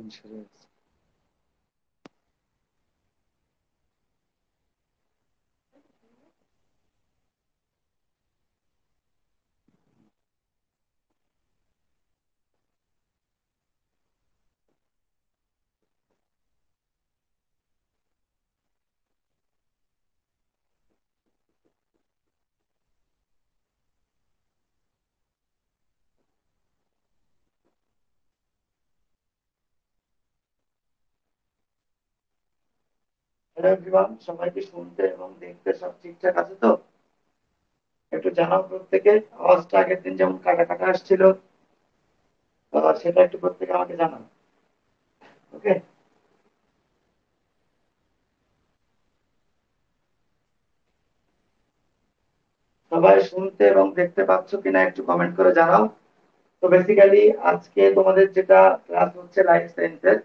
Insurance. Hello everyone, সবাইকে শুনতে এবং দেখতে সব ঠিকঠাক আছে তো? একটু জানাও প্রত্যেকে। আওয়াজটা আগের দিন যেমন কাটা কাটা আসছিল, সেটা একটু প্রত্যেকে আমাকে জানাও। ওকে। সবাই শুনতে এবং দেখতে পাচ্ছ কিনা একটু কমেন্ট করে জানাও। তো বেসিক্যালি আজকে তোমাদের যেটা ক্লাস হচ্ছে লাইফ সায়েন্সের,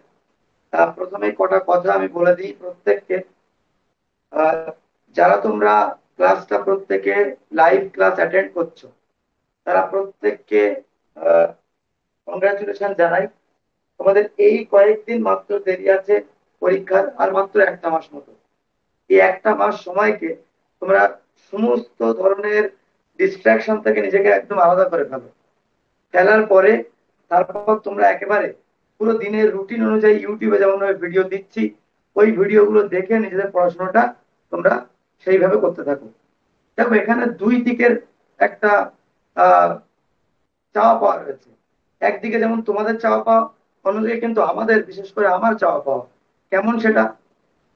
প্রথমে কটা কথা আমি বলে দিই প্রত্যেককে। আহ, যারা তোমরা ক্লাসটা প্রত্যেকে লাইভ ক্লাস অ্যাটেন্ড করছো, তারা প্রত্যেককে কংগ্রাচুলেশন জানাই। তোমাদের এই কয়েকদিন মাত্র দেরি আছে পরীক্ষার, আর মাত্র একটা মাস মতো। এই একটা মাস সময়কে তোমরা সমস্ত ধরনের ডিস্ট্রাকশন থেকে নিজেকে একদম আলাদা করে ফেলো। ফেলার পরে তারপর তোমরা একেবারে পুরো দিনের রুটিন অনুযায়ী ইউটিউবে যেমন ভাবে ভিডিও দিচ্ছি, ওই ভিডিওগুলো দেখে নিজেদের পড়াশোনাটা তোমরা সেইভাবে করতে থাকো। দেখো, এখানে দুই দিকের একটা আহ চাওয়া পাওয়া রয়েছে। একদিকে যেমন তোমাদের চাওয়া পাওয়া, অন্যদিকে কিন্তু আমাদের, বিশেষ করে আমার চাওয়া পাওয়া। কেমন সেটা?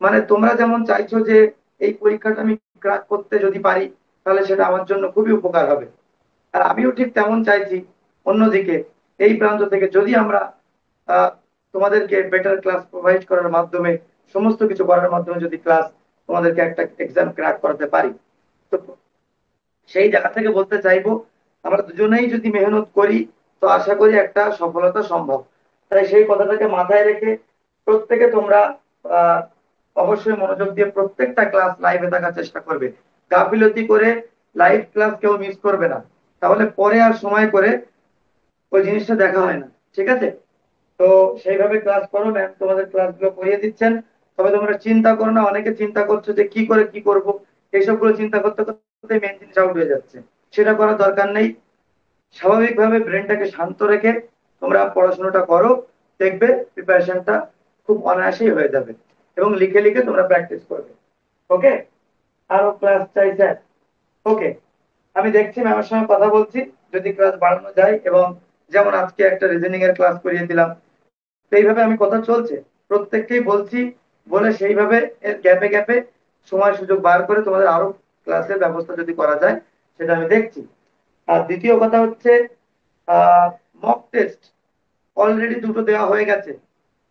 মানে তোমরা যেমন চাইছো যে এই পরীক্ষাটা আমি ক্র্যাক করতে যদি পারি, তাহলে সেটা আমার জন্য খুবই উপকার হবে। আর আমিও ঠিক তেমন চাইছি। অন্যদিকে এই প্রান্ত থেকে যদি আমরা আহ, তোমাদেরকে বেটার ক্লাস প্রোভাইড করার মাধ্যমে, সমস্ত কিছু করার মাধ্যমে যদি ক্লাস তোমাদেরকে একটা এক্সাম ক্র্যাক করাতে পারি, তো সেই জায়গা থেকে বলতে চাইবো, আমরা দুজনেই যদি মেহনত করি, তো আশা করি একটা সফলতা সম্ভব। তাই সেই কথাটাকে মাথায় রেখে প্রত্যেকে তোমরা আহ, অবশ্যই মনোযোগ দিয়ে প্রত্যেকটা ক্লাস লাইভে থাকার চেষ্টা করবে। গাফিলতি করে লাইভ ক্লাস কেউ মিস করবে না, তাহলে পরে আর সময় করে ওই জিনিসটা দেখা হয় না। ঠিক আছে? তো সেইভাবে ক্লাস করো, ম্যাম তোমাদের ক্লাসগুলো করিয়ে দিচ্ছেন। তবে তোমরা চিন্তা করো না, অনেকে চিন্তা করছো যে কি করে কি করব, এইসব গুলো চিন্তা করতে করতে মেন জিনিস আউট হয়ে যাচ্ছে। সেটা করার দরকার নেই। স্বাভাবিকভাবে ব্রেনটাকে শান্ত রেখে তোমরা পড়াশোনাটা করো, দেখবে প্রিপারেশনটা খুব অনায়াসেই হয়ে যাবে। এবং লিখে লিখে তোমরা প্র্যাকটিস করবে। ওকে। আরো ক্লাস চাই স্যার? ওকে। আমি দেখছি ম্যামের সঙ্গে কথা বলছি, যদি ক্লাস বাড়ানো যায়। এবং যেমন আজকে একটা রিজনিং এর ক্লাস করিয়ে দিলাম, তো এইভাবে আমি কথা চলছে, প্রত্যেককেই বলছি। বলে সেইভাবে এর গ্যাপে গ্যাপে সময় সুযোগ বার করে তোমাদের আরো ক্লাসের ব্যবস্থা যদি করা যায়, সেটা আমি দেখছি। আর দ্বিতীয় কথা হচ্ছে, মক টেস্ট অলরেডি দুটো দেওয়া হয়ে গেছে।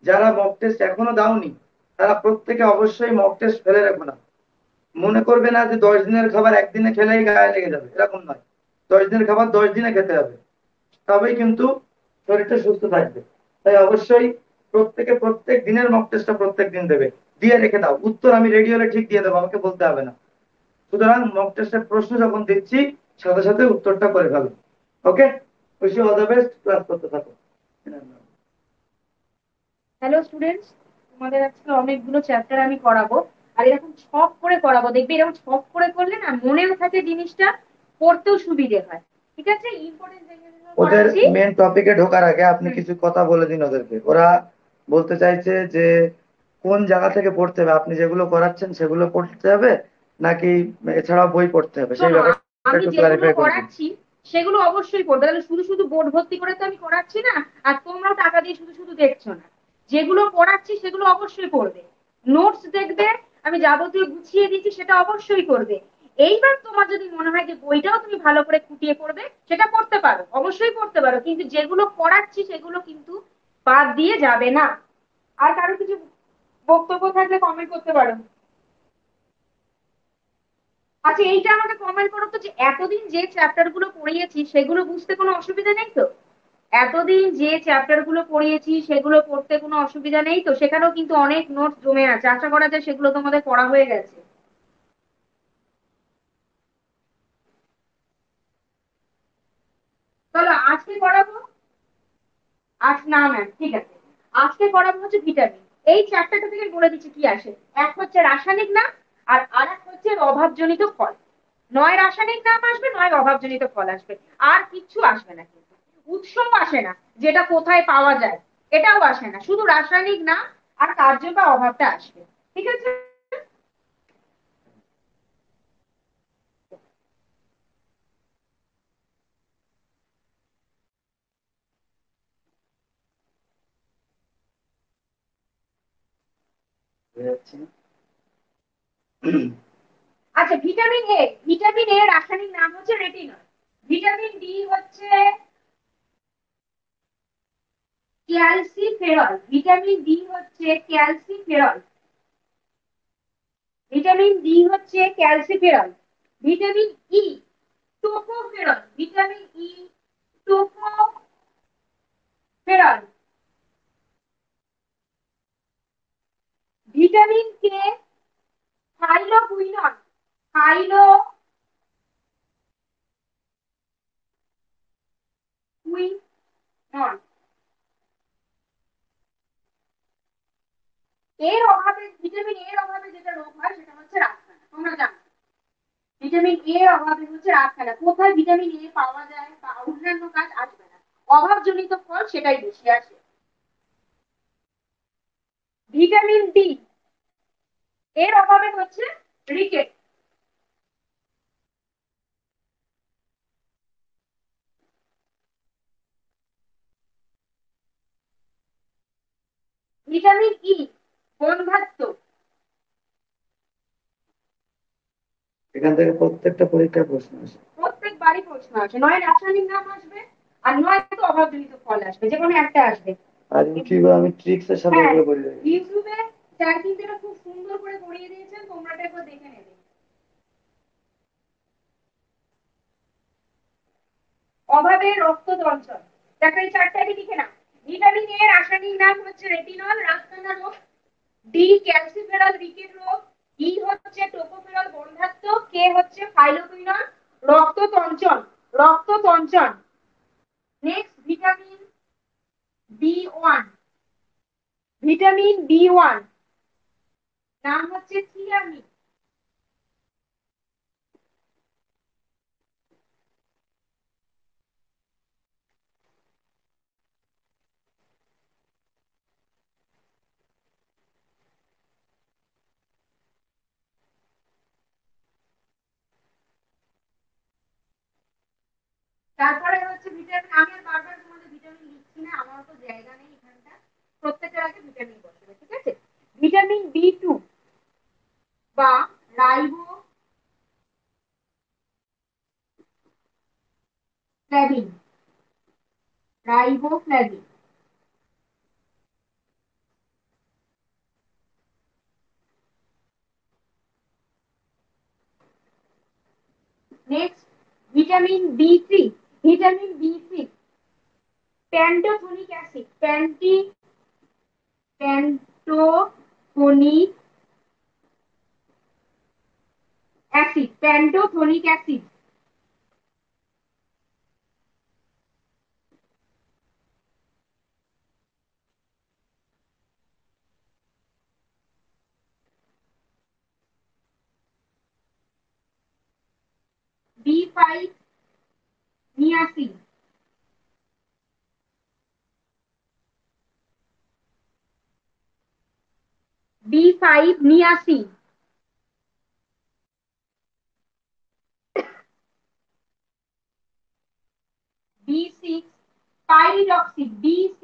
যারা মক টেস্ট এখনো দাওনি, তারা প্রত্যেকে অবশ্যই মক টেস্ট ফেলে রাখো না। মনে করবে না যে 10 দিনের খাবার একদিনে খেলেই গায়ে লেগে যাবে, এরকম নয়। 10 দিনের খাবার 10 দিনে খেতে হবে, তবেই কিন্তু শরীরটা সুস্থ থাকবে। তাই অবশ্যই প্রত্যেকে প্রত্যেক দিনের মক টেস্টটা প্রত্যেক দিন দেবে। দিয়ে রেখে দাও, উত্তর আমি রেডি হলে ঠিক দিয়ে দেবো, আমাকে বলতে হবে না। সুতরাং মক টেস্টের প্রশ্ন যখন দিচ্ছি, সাথে সাথে উত্তরটা করে ফেলো। Okay. Wish you all the best, class করতে থাকো। হ্যালো স্টুডেন্টস, তোমাদের আজকে অনেকগুলো চ্যাপ্টার আমি করাবো। আর এরকম ছক করে করাবো, দেখবে এরকম ছক করে করলে না মনেও থাকে জিনিসটা, পড়তেও সুবিধে হয়। ঠিক আছে? ইম্পর্টেন্ট যেগুলো ওদের করাচ্ছি। মেন টপিকে ঢোকার আগে আপনি হুম। কিছু কথা বলে দিন ওদেরকে। ওরা বলতে চাইছে যে কোন জায়গা থেকে পড়তে হবে, আপনি যেগুলো করাচ্ছেন সেগুলো পড়তে হবে, নাকি এছাড়াও বই পড়তে হবে, সেই শোনো, ব্যাপারটা আমি একটু যেগুলো ক্লারিফাই করে দিন। করাচ্ছি সেগুলো অবশ্যই পড়বে, তাহলে শুধু শুধু বোর্ড ভর্তি করে তো আমি করাচ্ছি না। আর তোমরাও টাকা দিয়ে শুধু শুধু দেখছো না। যেগুলো পড়াচ্ছি সেগুলো অবশ্যই পড়বে। নোটস দেখবে, আমি যাবতীয় গুছিয়ে দিচ্ছি, সেটা অবশ্যই করবে। এইবার তোমার যদি মনে হয় যে বইটাও তুমি ভালো করে খুঁটিয়ে পড়বে, সেটা পড়তে পারো, অবশ্যই পড়তে পারো, কিন্তু যেগুলো পড়াচ্ছি সেগুলো কিন্তু বাদ দিয়ে যাবে না। আর কারো কিছু বক্তব্য থাকলে কমেন্ট করতে পারো। আচ্ছা, এইটা আমাকে কমেন্ট করো তো, যে এতদিন যে চ্যাপ্টার গুলো পড়িয়েছি সেগুলো বুঝতে কোনো অসুবিধা নেই তো? এতদিন যে চ্যাপ্টার গুলো পড়িয়েছি সেগুলো পড়তে কোনো অসুবিধা নেই তো? সেখানেও কিন্তু অনেক নোটস জমে আছে, আশা করা যায় সেগুলো তোমাদের পড়া হয়ে গেছে। চলো আজকে পড়াবো। আজ না ম্যাম, ঠিক আছে। আজকে করাবো হচ্ছে ভিটামিন। এই চ্যাপ্টারটা থেকে বলে দিচ্ছি কি আসে। এক হচ্ছে রাসায়নিক নাম, আর এক হচ্ছে অভাবজনিত ফল। নয় রাসায়নিক নাম আসবে, নয় অভাবজনিত ফল আসবে, আর কিচ্ছু আসবে না। কিন্তু উৎসও আসে না, যেটা কোথায় পাওয়া যায় এটাও আসে না, শুধু রাসায়নিক নাম আর কার্য বা অভাবটা আসবে। ঠিক আছে। বুঝা যাচ্ছে না? আচ্ছা, ভিটামিন এ। ভিটামিন এ রাসায়নিক নাম হচ্ছে রেটিনল। ভিটামিন ডি হচ্ছে ক্যালসিফেরল। ভিটামিন ডি হচ্ছে ক্যালসিফেরল। ভিটামিন ডি হচ্ছে calciferol. Vitamin E tocopherol. Vitamin E tocopherol. Vitamin K phylloquinone. Phylloquinone. এর অভাবে, ভিটামিন এর অভাবে যেটা রোগ হয় সেটা হচ্ছে রাতকানা, তোমরা জানো। ভিটামিন এর অভাবে হচ্ছে রাতকানা। কোথায় ভিটামিন এ পাওয়া যায় বা অন্যান্য কাজ আসবে না, অভাবজনিত ফল সেটাই বেশি আসে। ভিটামিন ডি এর অভাবে হচ্ছে রিকেট। ভিটামিন ই বন্ধ্যাত্ব। এখান থেকে প্রত্যেকটা পরীক্ষার প্রশ্ন আসে। প্রত্যেকবারই প্রশ্ন আসে, নয় রাসায়নিক নাম আসবে আর নয় তো অভাবজনিত ফল আসবে, যে কোনো একটা আসবে। আর ইউটিউবে আমি ট্রিক্স এর সাথে হ্যাঁ, এগুলো বলে রাখি। ইউটিউবে স্যার কিন্তু এটা খুব সুন্দর করে পড়িয়ে দিয়েছেন, তোমরা এটা একবার দেখে নেবে। অভাবে রক্ত দঞ্চন। দেখো এই চারটাকে লিখে নাও। ভিটামিন এ রাসায়নিক নাম হচ্ছে রেটিনল, রাতকানা রোগ। ডি ক্যালসিফেরল, রিকেট রোগ। ই হচ্ছে টোকোফেরল, বন্ধ্যাত্ব। কে হচ্ছে ফাইলোকুইনল, রক্ততঞ্চন। রক্ততঞ্চন। Next vitamin B one. Vitamin B one নাম হচ্ছে থিয়ামিন। তারপরে হচ্ছে ভিটামিন, আমি আর বারবার তোমাদের ভিটামিন লিখছি না, আমার তো জায়গা নেই এখানটা। প্রত্যেকের আগে ভিটামিন বসবে, ঠিক আছে। ভিটামিন বি2 বা riboflavin. Riboflavin. Next vitamin বি3। Vitamin বি3 pantothenic acid. Pantothenic acid. Pantothenic acid. বি5 niacin. বি5 niacin. বি6 pyridoxine. বি6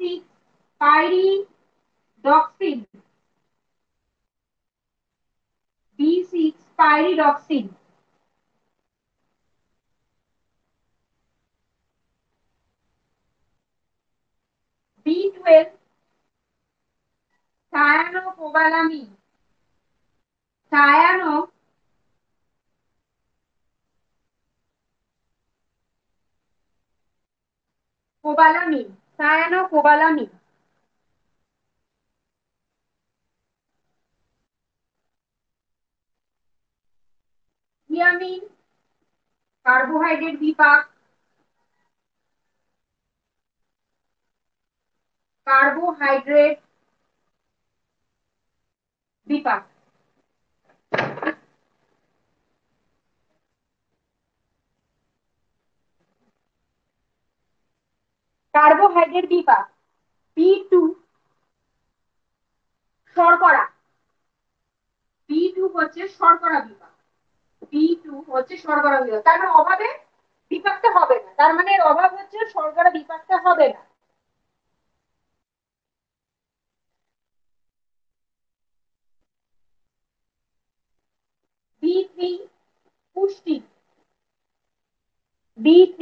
pyridoxine. বি6 pyridoxine. বি12 cyanocobalamin. Cyanocobalamin. Cyanocobalamin. Thiamine carbohydrate বিপাক। কার্বোহাইড্রেট বিপাক। কার্বোহাইড্রেট বিপাক। বি টু শর্করা। বি টু হচ্ছে শর্করা বিপাক। বি টু হচ্ছে শর্করা বিপাক, তার মানে অভাবে বিপাকটা হবে না, তার মানে এর অভাব হচ্ছে শর্করা বিপাকটা হবে না। বি3 পুষ্টি। বি3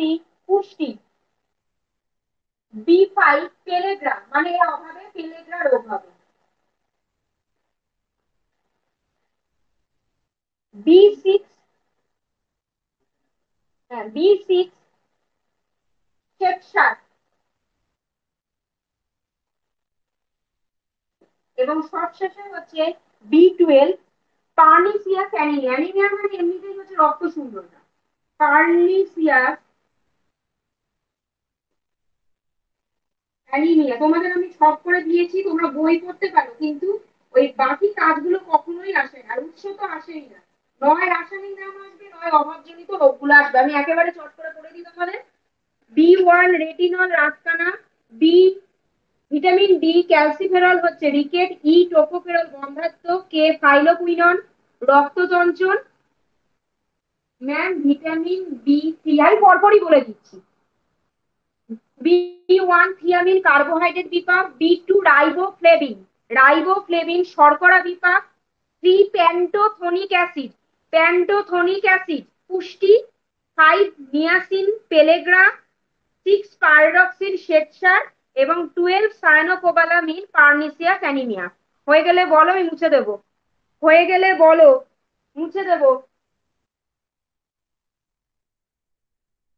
পুষ্টি। বি5 পেলেগ্রা, মানে এর অভাবে পেলেগ্রা রোগ হবে। বি6, হ্যাঁ বি6 শ্বেতসার। এবং সবশেষে হচ্ছে বি12 পার্নিসিয়াস অ্যানিমিয়া। অ্যানিমিয়া মানে এমনিতেই হচ্ছে রক্ত শূন্যতা। পার্নিসিয়াস অ্যানিমিয়া তোমাদের আমি ছক করে দিয়েছি, তোমরা বই পড়তে পারো, কিন্তু ওই বাকি কাজগুলো কখনোই আসে না, আর উৎস তো আসেই না। নয় রাসায়নিক নাম আসবে, নয় অভাবজনিত রোগগুলো আসবে। আমি একেবারে চট করে দিই তোমাদের। বি1 রেটিনল রাতকানা। বি ভিটামিন ডি ক্যালসিফেরল হচ্ছে রিকেট। ই টোকোফেরল গন্ধাত্ম। কে ফাইলোকুইনন রক্তচঞ্চল। ম্যাম ভিটামিন বি3 আমি পরপরই বলে দিচ্ছি। বি1 থিয়ামিন কার্বোহাইড্রেট বিপাক। B2 riboflavin. রাইবোফ্লেভিন শর্করা বিপাক। 3 প্যান্টোথনিক অ্যাসিড। প্যান্টোথনিক অ্যাসিড পুষ্টি। 5 নিয়াসিন পেলেগ্রা। 6 পাইরক্সিল শ্বেতসার। এবং 12 সায়ানোকোবালামিন পার্নিসিয়াস অ্যানিমিয়া। হয়ে গেলে বলো, আমি মুছে দেবো। হয়ে গেলে বলো, মুছে দেবো।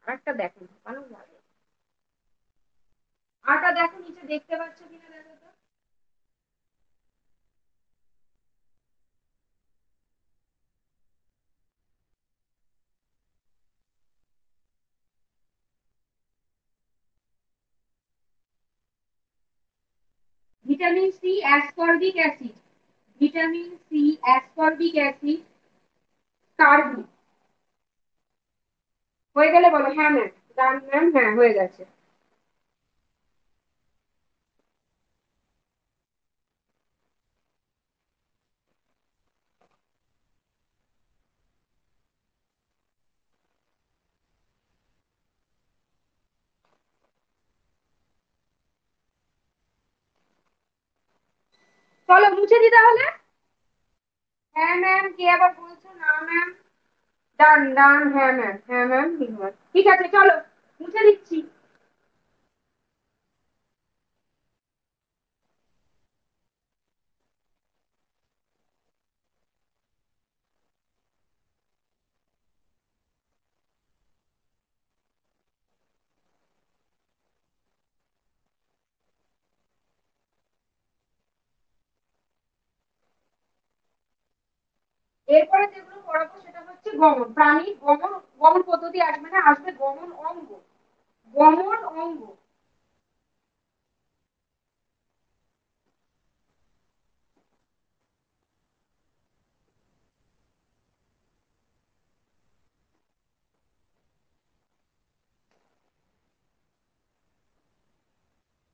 আরেকটা দেখো ভালো লাগে। আরটা দেখো নিচে দেখতে পাচ্ছ কিনা দেখো তো। Vitamin C ascorbic acid. Vitamin C ascorbic acid কার্বি। হয়ে গেলে বলো হ্যাঁ ম্যাম। ডান ম্যাম, হ্যাঁ হয়ে গেছে। চলো মুছে দি তাহলে। হ্যাঁ ম্যাম, কে আবার বলছো না ম্যাম? ডান ডান, হ্যাঁ ম্যাম, হ্যাঁ ম্যাম, ঠিক আছে চলো মুছে দিচ্ছি। এরপরে যেগুলো পড়াবো সেটা হচ্ছে গমন প্রাণীর গমন। গমন পদ্ধতি আসবে না, আসবে গমন অঙ্গ। গমন অঙ্গ।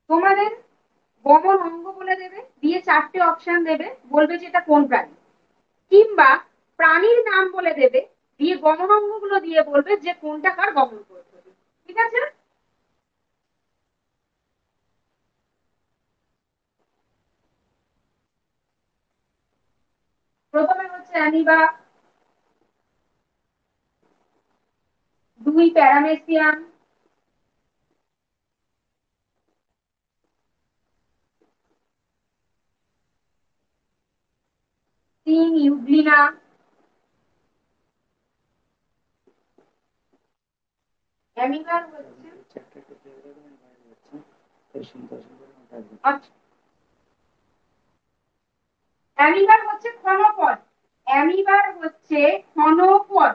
তোমাদের গমন অঙ্গ বলে দেবে, দিয়ে 4টে অপশন দেবে, বলবে যে এটা কোন প্রাণী। কিংবা প্রাণীর নাম বলে দেবে, দিয়ে গমন অঙ্গ গুলো দিয়ে বলবে যে কোনটা কার গমন পদ্ধতি। ঠিক আছে? প্রথমে হচ্ছে অ্যামিবা। 2 প্যারামেসিয়াম। 3 ইউগ্লিনা। অ্যামিবার হচ্ছে আচ্ছা, অ্যামিবার হচ্ছে ক্ষণপদ। অ্যামিবার হচ্ছে ক্ষণপদ।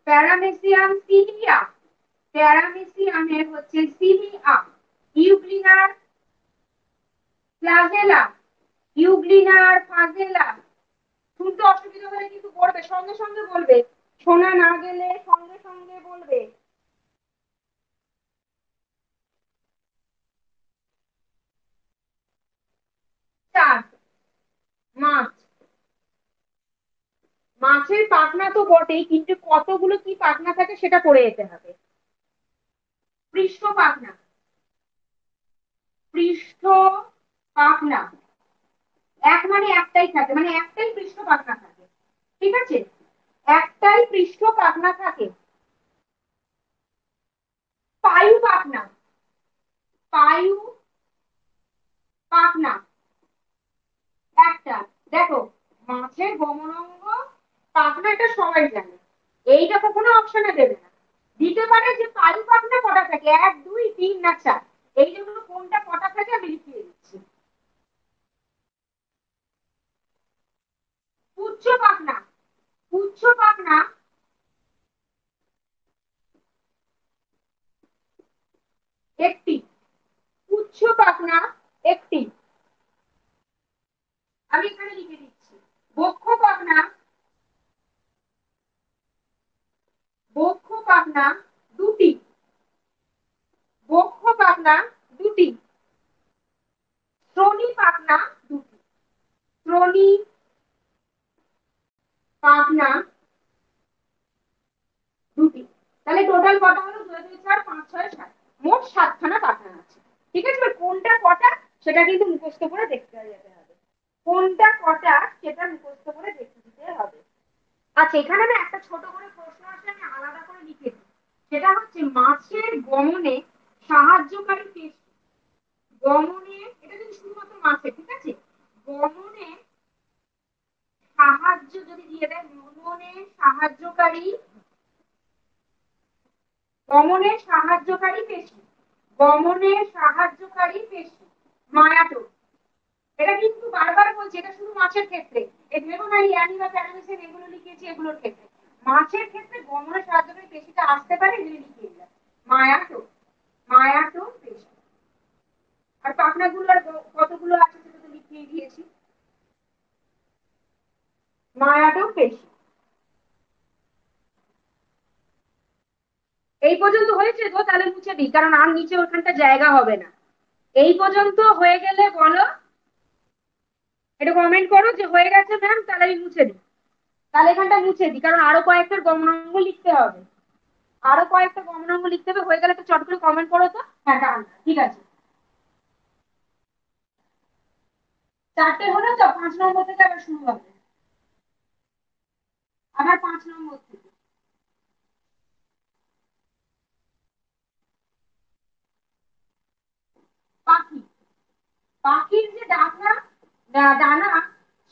Paramecium cilia. প্যারামেসিয়ামের হচ্ছে সিলিয়া। ইউগ্লিনার ফ্লাজেলা, ইউগ্লিনা আর ফাজেলা। শুনতে অসুবিধা হলে কিন্তু বলবে, সঙ্গে সঙ্গে বলবে, শোনা না গেলে সঙ্গে সঙ্গে বলবে। চার, মাছ। মাছের পাখনা তো বটেই, কিন্তু কতগুলো কি পাখনা থাকে সেটা পড়ে যেতে হবে। পৃষ্ঠ পাখনা, পৃষ্ঠ পাখনা এক মানে একটাই থাকে, মানে একটাই পৃষ্ঠ পাখনা থাকে, ঠিক আছে, একটাই পৃষ্ঠ পাখনা থাকে। পায়ু পাখনা, পায়ু পাখনা একটা। দেখো, মাছের গমনাঙ্গ পাখনা, এটা সবাই জানে, এইটা কখনো অপশনে দেবে না। দিতে পারে যে পায়ু পাখনা কটা থাকে, এক দুই তিন না চার, এই জন্য কোনটা কটা থাকে আমি লিখিয়ে দিচ্ছি। পুচ্ছ পাখনা, পুচ্ছ পাখনা একটি, পুচ্ছ পাখনা একটি, আমি এখানে লিখে দিচ্ছি। বক্ষ পাখনা, বক্ষ পাখনা দুটি, বক্ষ পাখনা দুটি, শ্রোণী পাখনা দুটি, শ্রোণী পাখনা দুটি। তাহলে টোটাল কটা হলো, দুই দুই চার পাঁচ ছয় সাত, মোট সাতখানা পাখনা আছে। ঠিক আছে, এবার কোনটা কটা সেটা কিন্তু মুখস্থ করে দেখতে যেতে হবে, কোনটা কটা সেটা মুখস্থ করে দেখতে দিতে হবে। আচ্ছা, এখানে না একটা ছোট করে প্রশ্ন আছে, আমি আলাদা করে লিখে দিই। সেটা হচ্ছে মাছের গমনে সাহায্যকারী পেশি। গমনে, এটা কিন্তু শুধুমাত্র মাছের, ঠিক আছে, গমনে সাহায্য যদি দিয়ে দেয়, গমনে সাহায্যকারী, গমনের সাহায্যকারী পেশি, গমনের সাহায্যকারী পেশি মায়াটো। এটা কিন্তু বারবার বলছি, এটা শুধু মাছের ক্ষেত্রে, এই ভেবো না ইয়ানি বা প্যারামিশন এগুলো লিখেছি এগুলোর ক্ষেত্রে, মাছের ক্ষেত্রে গমনের সাহায্যকারী পেশিটা আসতে পারে, এগুলো লিখিয়ে দিলাম। মায়াটো, মায়াটো পেশি। আর পাখনাগুলো আর কতগুলো আছে সেটা তো লিখিয়ে দিয়েছি। মায়াটো পেশি। এই পর্যন্ত হয়েছে তো, তাহলে মুছে দিই, কারণ আর নিচে ওখানটা জায়গা হবে না। এই পর্যন্ত হয়ে গেলে বলো, এটা কমেন্ট করো যে হয়ে গেছে ম্যাম, তাহলে আমি মুছে দিই। তাহলে এখানটা মুছে দিই, কারণ আরো কয়েকটা গমনাঙ্গ লিখতে হবে, আরো কয়েকটা গমনাঙ্গ লিখতে হবে। হয়ে গেলে তো চট করে কমেন্ট করো তো, হ্যাঁ ডান, ঠিক আছে। চারটে হলো তো, 5 নম্বর থেকে আবার শুরু হবে, আবার 5 নম্বর থেকে। পাখি, পাখির যে ডানা, ডানা,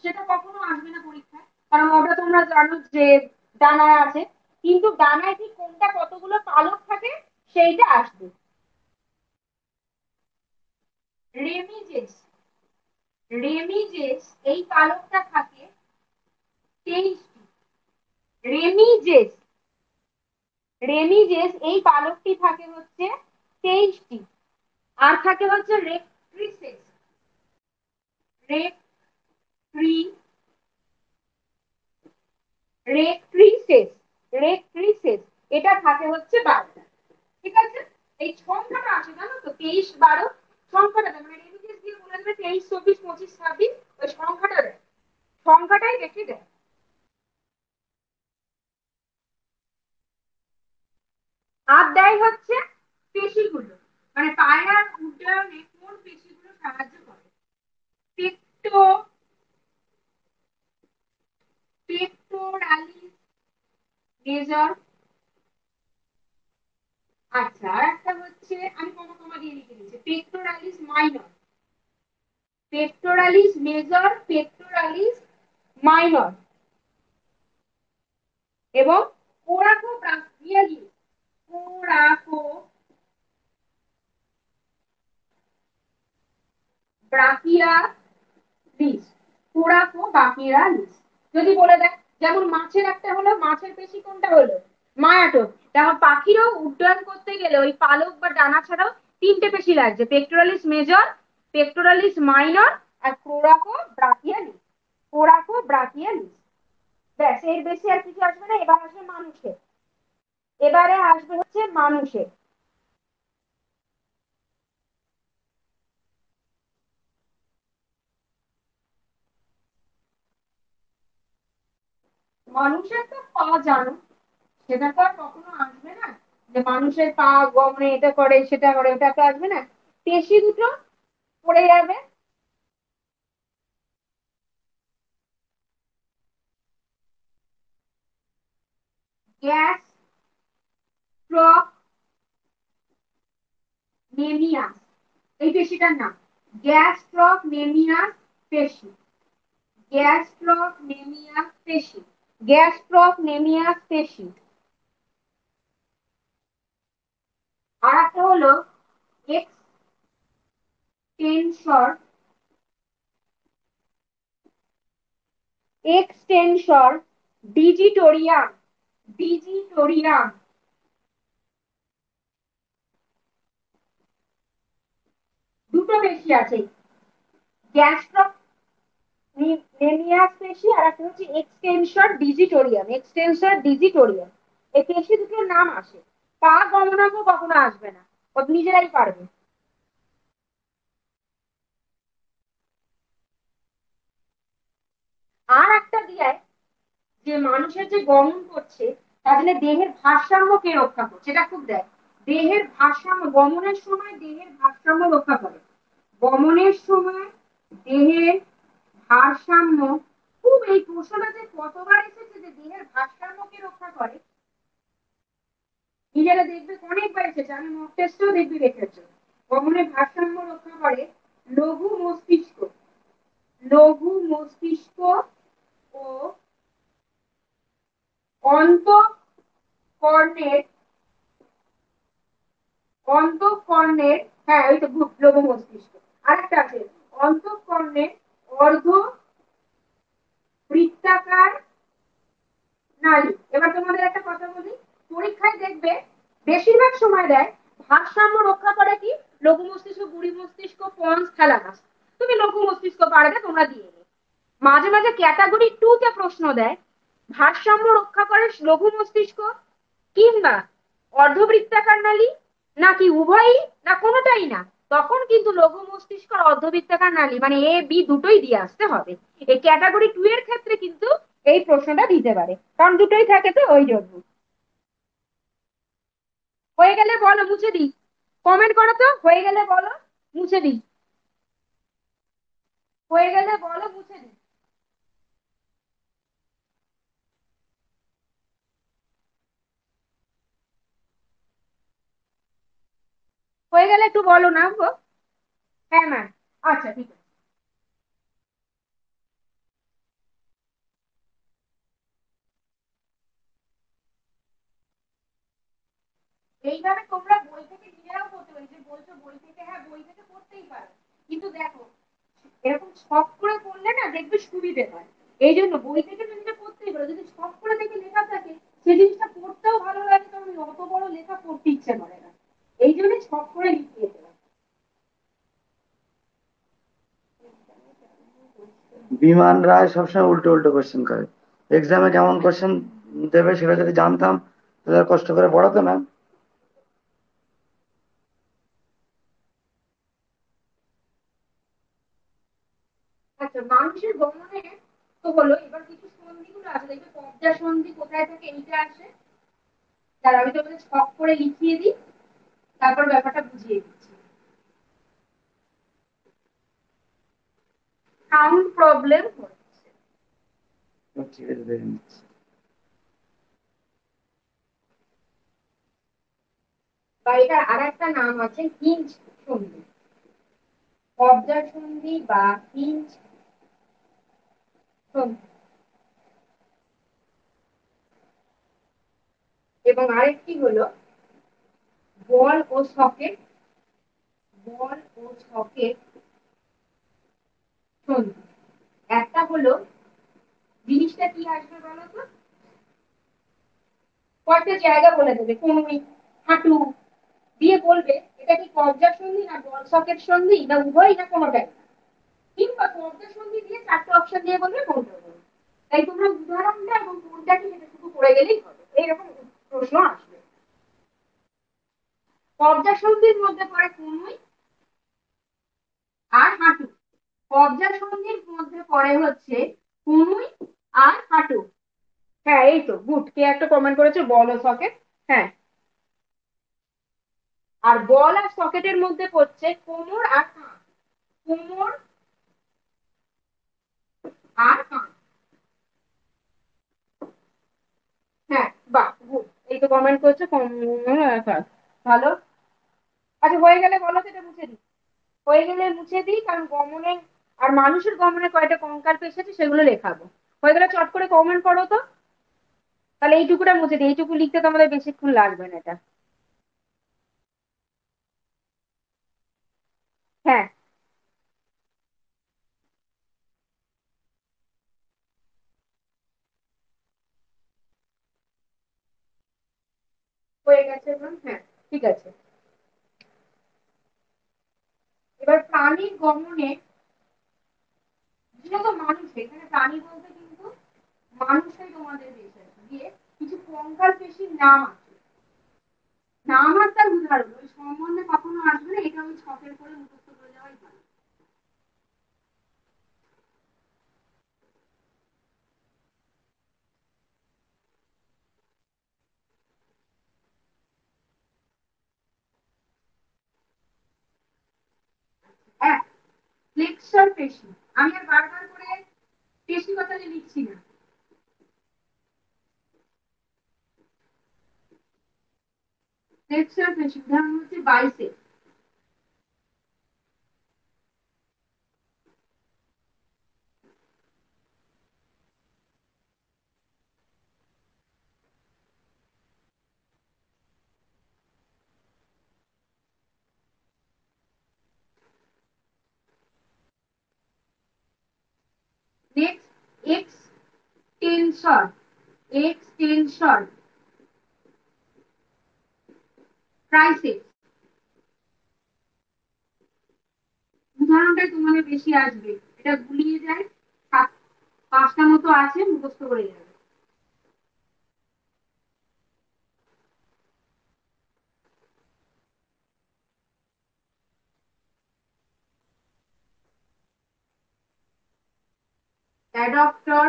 সেটা কখনো আসবে না পরীক্ষায়, কারণ ওটা তোমরা জানো যে ডানায় আছে, কিন্তু ডানায় ঠিক কোনটা কতগুলো পালক থাকে সেইটা আসবে। রেমিজেস, রেমিজেস এই পালকটা থাকে 23টি। রেমিজেস, রেমিজেস এই পালকটি থাকে হচ্ছে 23টি। আর থাকে হচ্ছে রেক্ট্রিসেস, রেক্ট্রি, রেক্ট্রিসেস, রেক্ট্রিসেস এটা থাকে হচ্ছে 12টা। ঠিক আছে, এই সংখ্যাটা আছে জানো তো, 23 12 সংখ্যাটা দেয়, মানে রেমিজেস দিয়ে বলে দেবে 23 24 25 26, ওই সংখ্যাটা দেয়, সংখ্যাটাই দেখে দেয়। আর দেয় হচ্ছে পেশিগুলো, মানে পায়রার উড্ডয়নে কোন পেশিগুলো সাহায্য করে। পেক্টো, পেক্টোরালিস মেজর। আচ্ছা, আর একটা হচ্ছে, আমি কমা কমা দিয়ে লিখে দিচ্ছি, pectoralis minor, pectoralis major, pectoralis minor, এবং coracobrachialis, coracobrachialis, coracobrachialis. যদি বলে দেয়, যেমন মাছের একটা হলো, মাছের পেশি কোনটা হলো, মায়াটোপ। তেমন পাখিরও উড্ডয়ন করতে গেলে ওই পালক বা ডানা ছাড়াও তিনটে পেশি লাগছে, পেক্টোরালিস মেজর, পেক্টোরালিস মাইনর আর কোরাকোব্রাচিয়ালিস। কোরাকোব্রাচিয়ালিস। ব্যাস, এর বেশি আর কিছু আসবে না। এবার আসবে মানুষের। এবারে আসবে হচ্ছে মানুষের। মানুষের তো পা জানো, সেটা তো আর কখনো আসবে না যে মানুষের পা গমনে এটা করে সেটা করে, ওটা তো আসবে না। পেশি দুটো পড়ে যাবে। গ্যাস স্ট্রক নেমিয়াস, এই পেশিটার নাম গ্যাস স্ট্রক নেমিয়াস পেশি। গ্যাস স্ট্রক নেমিয়াস পেশি। গ্যাস স্ট্রক নেমিয়াস পেশি। আর একটা হলো এক্সটেনসর। এক্সটেনসর ডিজিটোরিয়াম। ডিজিটোরিয়াম। দুটো পেশি আছে, গ্যাস্ট্রক নেমিয়াস পেশি আর একটা হচ্ছে এক্সটেনসর ডিজিটোরিয়াম। এক্সটেনসর ডিজিটোরিয়াম, এই পেশি দুটোর নাম আসে। পা গমনাঙ্গ কখনো আসবে না, ও নিজেরাই পারবে। আর একটা দিয়ে যে মানুষের যে গমন করছে তার জন্য দেহের ভারসাম্য কে রক্ষা করছে, এটা খুব দেয়। দেহের ভারসাম্য গমনের সময় দেহের ভারসাম্য রক্ষা করে। গমনের সময় দেহের ভারসাম্য, খুব এই প্রশ্নটা যে কতবার এসেছে যে দেহের ভারসাম্যকে রক্ষা করে, নিজেরা দেখবে অনেকবার এসেছে, আমি মক টেস্টেও দেখবি দেখেছো। গমনের ভারসাম্য রক্ষা করে লঘু মস্তিষ্ক। লঘু মস্তিষ্ক ও অন্তঃকর্ণের। অন্তঃকর্ণের, হ্যাঁ ওই তো লঘু মস্তিষ্ক। আরেকটা আছে অন্তঃকর্ণের অর্ধ বৃত্তাকার নালী। এবার তোমাদের একটা কথা বলি, পরীক্ষায় দেখবে বেশিরভাগ সময় দেয় ভারসাম্য রক্ষা করে কি লঘু মস্তিষ্ক, গুড়ি মস্তিষ্ক, পন্স, থ্যালামাস। তুমি লঘু মস্তিষ্ক পারবে, তোমরা দিয়ে নে। মাঝে মাঝে ক্যাটাগরি 2 তে প্রশ্ন দেয় ভারসাম্য রক্ষা করে লঘু মস্তিষ্ক কিংবা অর্ধবৃত্তাকার নালী, নাকি উভয়ই, না কোনোটাই না, তখন কিন্তু লঘু মস্তিষ্ক আর অর্ধবৃত্তাকার নালী মানে এ বি দুটোই দিয়ে আসতে হবে। এই ক্যাটাগরি 2 এর ক্ষেত্রে কিন্তু এই প্রশ্নটা দিতে পারে, কারণ দুটোই থাকে তো ওই জন্য। হয়ে গেলে বলো, মুছে দিই। কমেন্ট করো তো, হয়ে গেলে বলো, মুছে দিই। হয়ে গেলে বলো, মুছে দিই। হয়ে গেলে একটু বলো না গো। হ্যাঁ ম্যাম। আচ্ছা ঠিক আছে। এইভাবে তোমরা বই থেকে নিজেরাও করতে পারো, যে বলছো বই থেকে, হ্যাঁ বই থেকে পড়তেই পারো, কিন্তু দেখো এরকম শখ করে পড়লে না দেখবে সুবিধে হয়। এই জন্য বই থেকে তো নিজে পড়তেই পারো, যদি শখ করে দেখে লেখা থাকে সেই জিনিসটা পড়তেও ভালো লাগে, কারণ অত বড় লেখা পড়তে ইচ্ছে করে না। এই জন্য শখ করে লিখিয়ে দেওয়া। বিমান রায় সবসময় উল্টো উল্টো কোশ্চেন করে। এক্সামে কেমন কোশ্চেন দেবে সেটা যদি জানতাম তাহলে আর কষ্ট করে পড়াতো না। আচ্ছা, মানুষের গমনে তো হলো, এবার কিছু সন্ধিগুলো আছে দেখবে, পর্দা সন্ধি কোথায় থাকে এইটা আসে। তার আমি তোমাদের ছক করে লিখিয়ে দিই, তারপর ব্যাপারটা বুঝিয়ে দিচ্ছি। সাউন্ড প্রবলেম হচ্ছে। ঠিক আছে, দেখে নিচ্ছি। বা এটার আর একটা নাম আছে হিঞ্জ সন্ধি, কবজা সন্ধি বা হিঞ্জ সন্ধি। এবং আরেকটি হলো বল ও সকেট। বল ও সকেট সন্ধি। একটা হলো, জিনিসটা কি আসবে বলো তো, কয়েকটা জায়গা বলে দেবে, কনুই, হাঁটু, দিয়ে বলবে এটা কি কবজা সন্ধি না বল সকেট সন্ধি না উভয় না কোনোটাই না। কিংবা কবজা সন্ধি দিয়ে চারটে অপশন দিয়ে বলবে কোনটা বলবে। তাই তোমরা উদাহরণটা এবং কোনটা কি সেটা শুধু করে গেলেই হবে, এইরকম প্রশ্ন আসবে। কবজা সন্ধির মধ্যে পড়ে কনুই আর হাঁটু। কবজা সন্ধির মধ্যে পড়ে হচ্ছে কনুই আর হাঁটু। হ্যাঁ এই তো গুড, কে একটা কমেন্ট করেছে বল ও সকেট। হ্যাঁ, আর বল আর সকেটের মধ্যে পড়ছে কোমর আর কাঁধ। কোমর আর কাঁধ। হ্যাঁ বাহ গুড, এই তো কমেন্ট করছে কোমর আর কাঁধ। ভালো। আচ্ছা হয়ে গেলে বলো তো এটা মুছে দিই। হয়ে গেলে মুছে দিই, কারণ গমনে আর মানুষের গমনে কয়টা কঙ্কাল পেশ আছে সেগুলো লেখাবো। হয়ে গেলে চট করে কমেন্ট করো তো। তাহলে এইটুকুটা মুছে দিই, এইটুকু লিখতে তো আমাদের বেশিক্ষণ লাগবে না এটা। হ্যাঁ হয়ে গেছে এখন? হ্যাঁ ঠিক আছে। এবার প্রাণীর গমনে, বিশেষত মানুষ, এখানে প্রাণী বলতে কিন্তু মানুষই তোমাদের বেশি আছে, দিয়ে কিছু কঙ্কাল পেশির নাম আছে। নাম আর তার উদাহরণ ওই সম্বন্ধে কখনো আসবে না, এটা ওই ছকের করে মুখস্থ করে যাওয়াই ভালো। এক, ফ্লেক্সর পেশি। আমি আর বারবার করে পেশি কথাটা লিখছি না। ফ্লেক্সর পেশি উদাহরণ হচ্ছে bicep. Next, extension. Extension tricep. উদাহরণটাই তোমাদের বেশি আসবে, এটা গুলিয়ে যায়। সাত, পাঁচটা মতো আছে, মুখস্থ করে যাবে। Adductor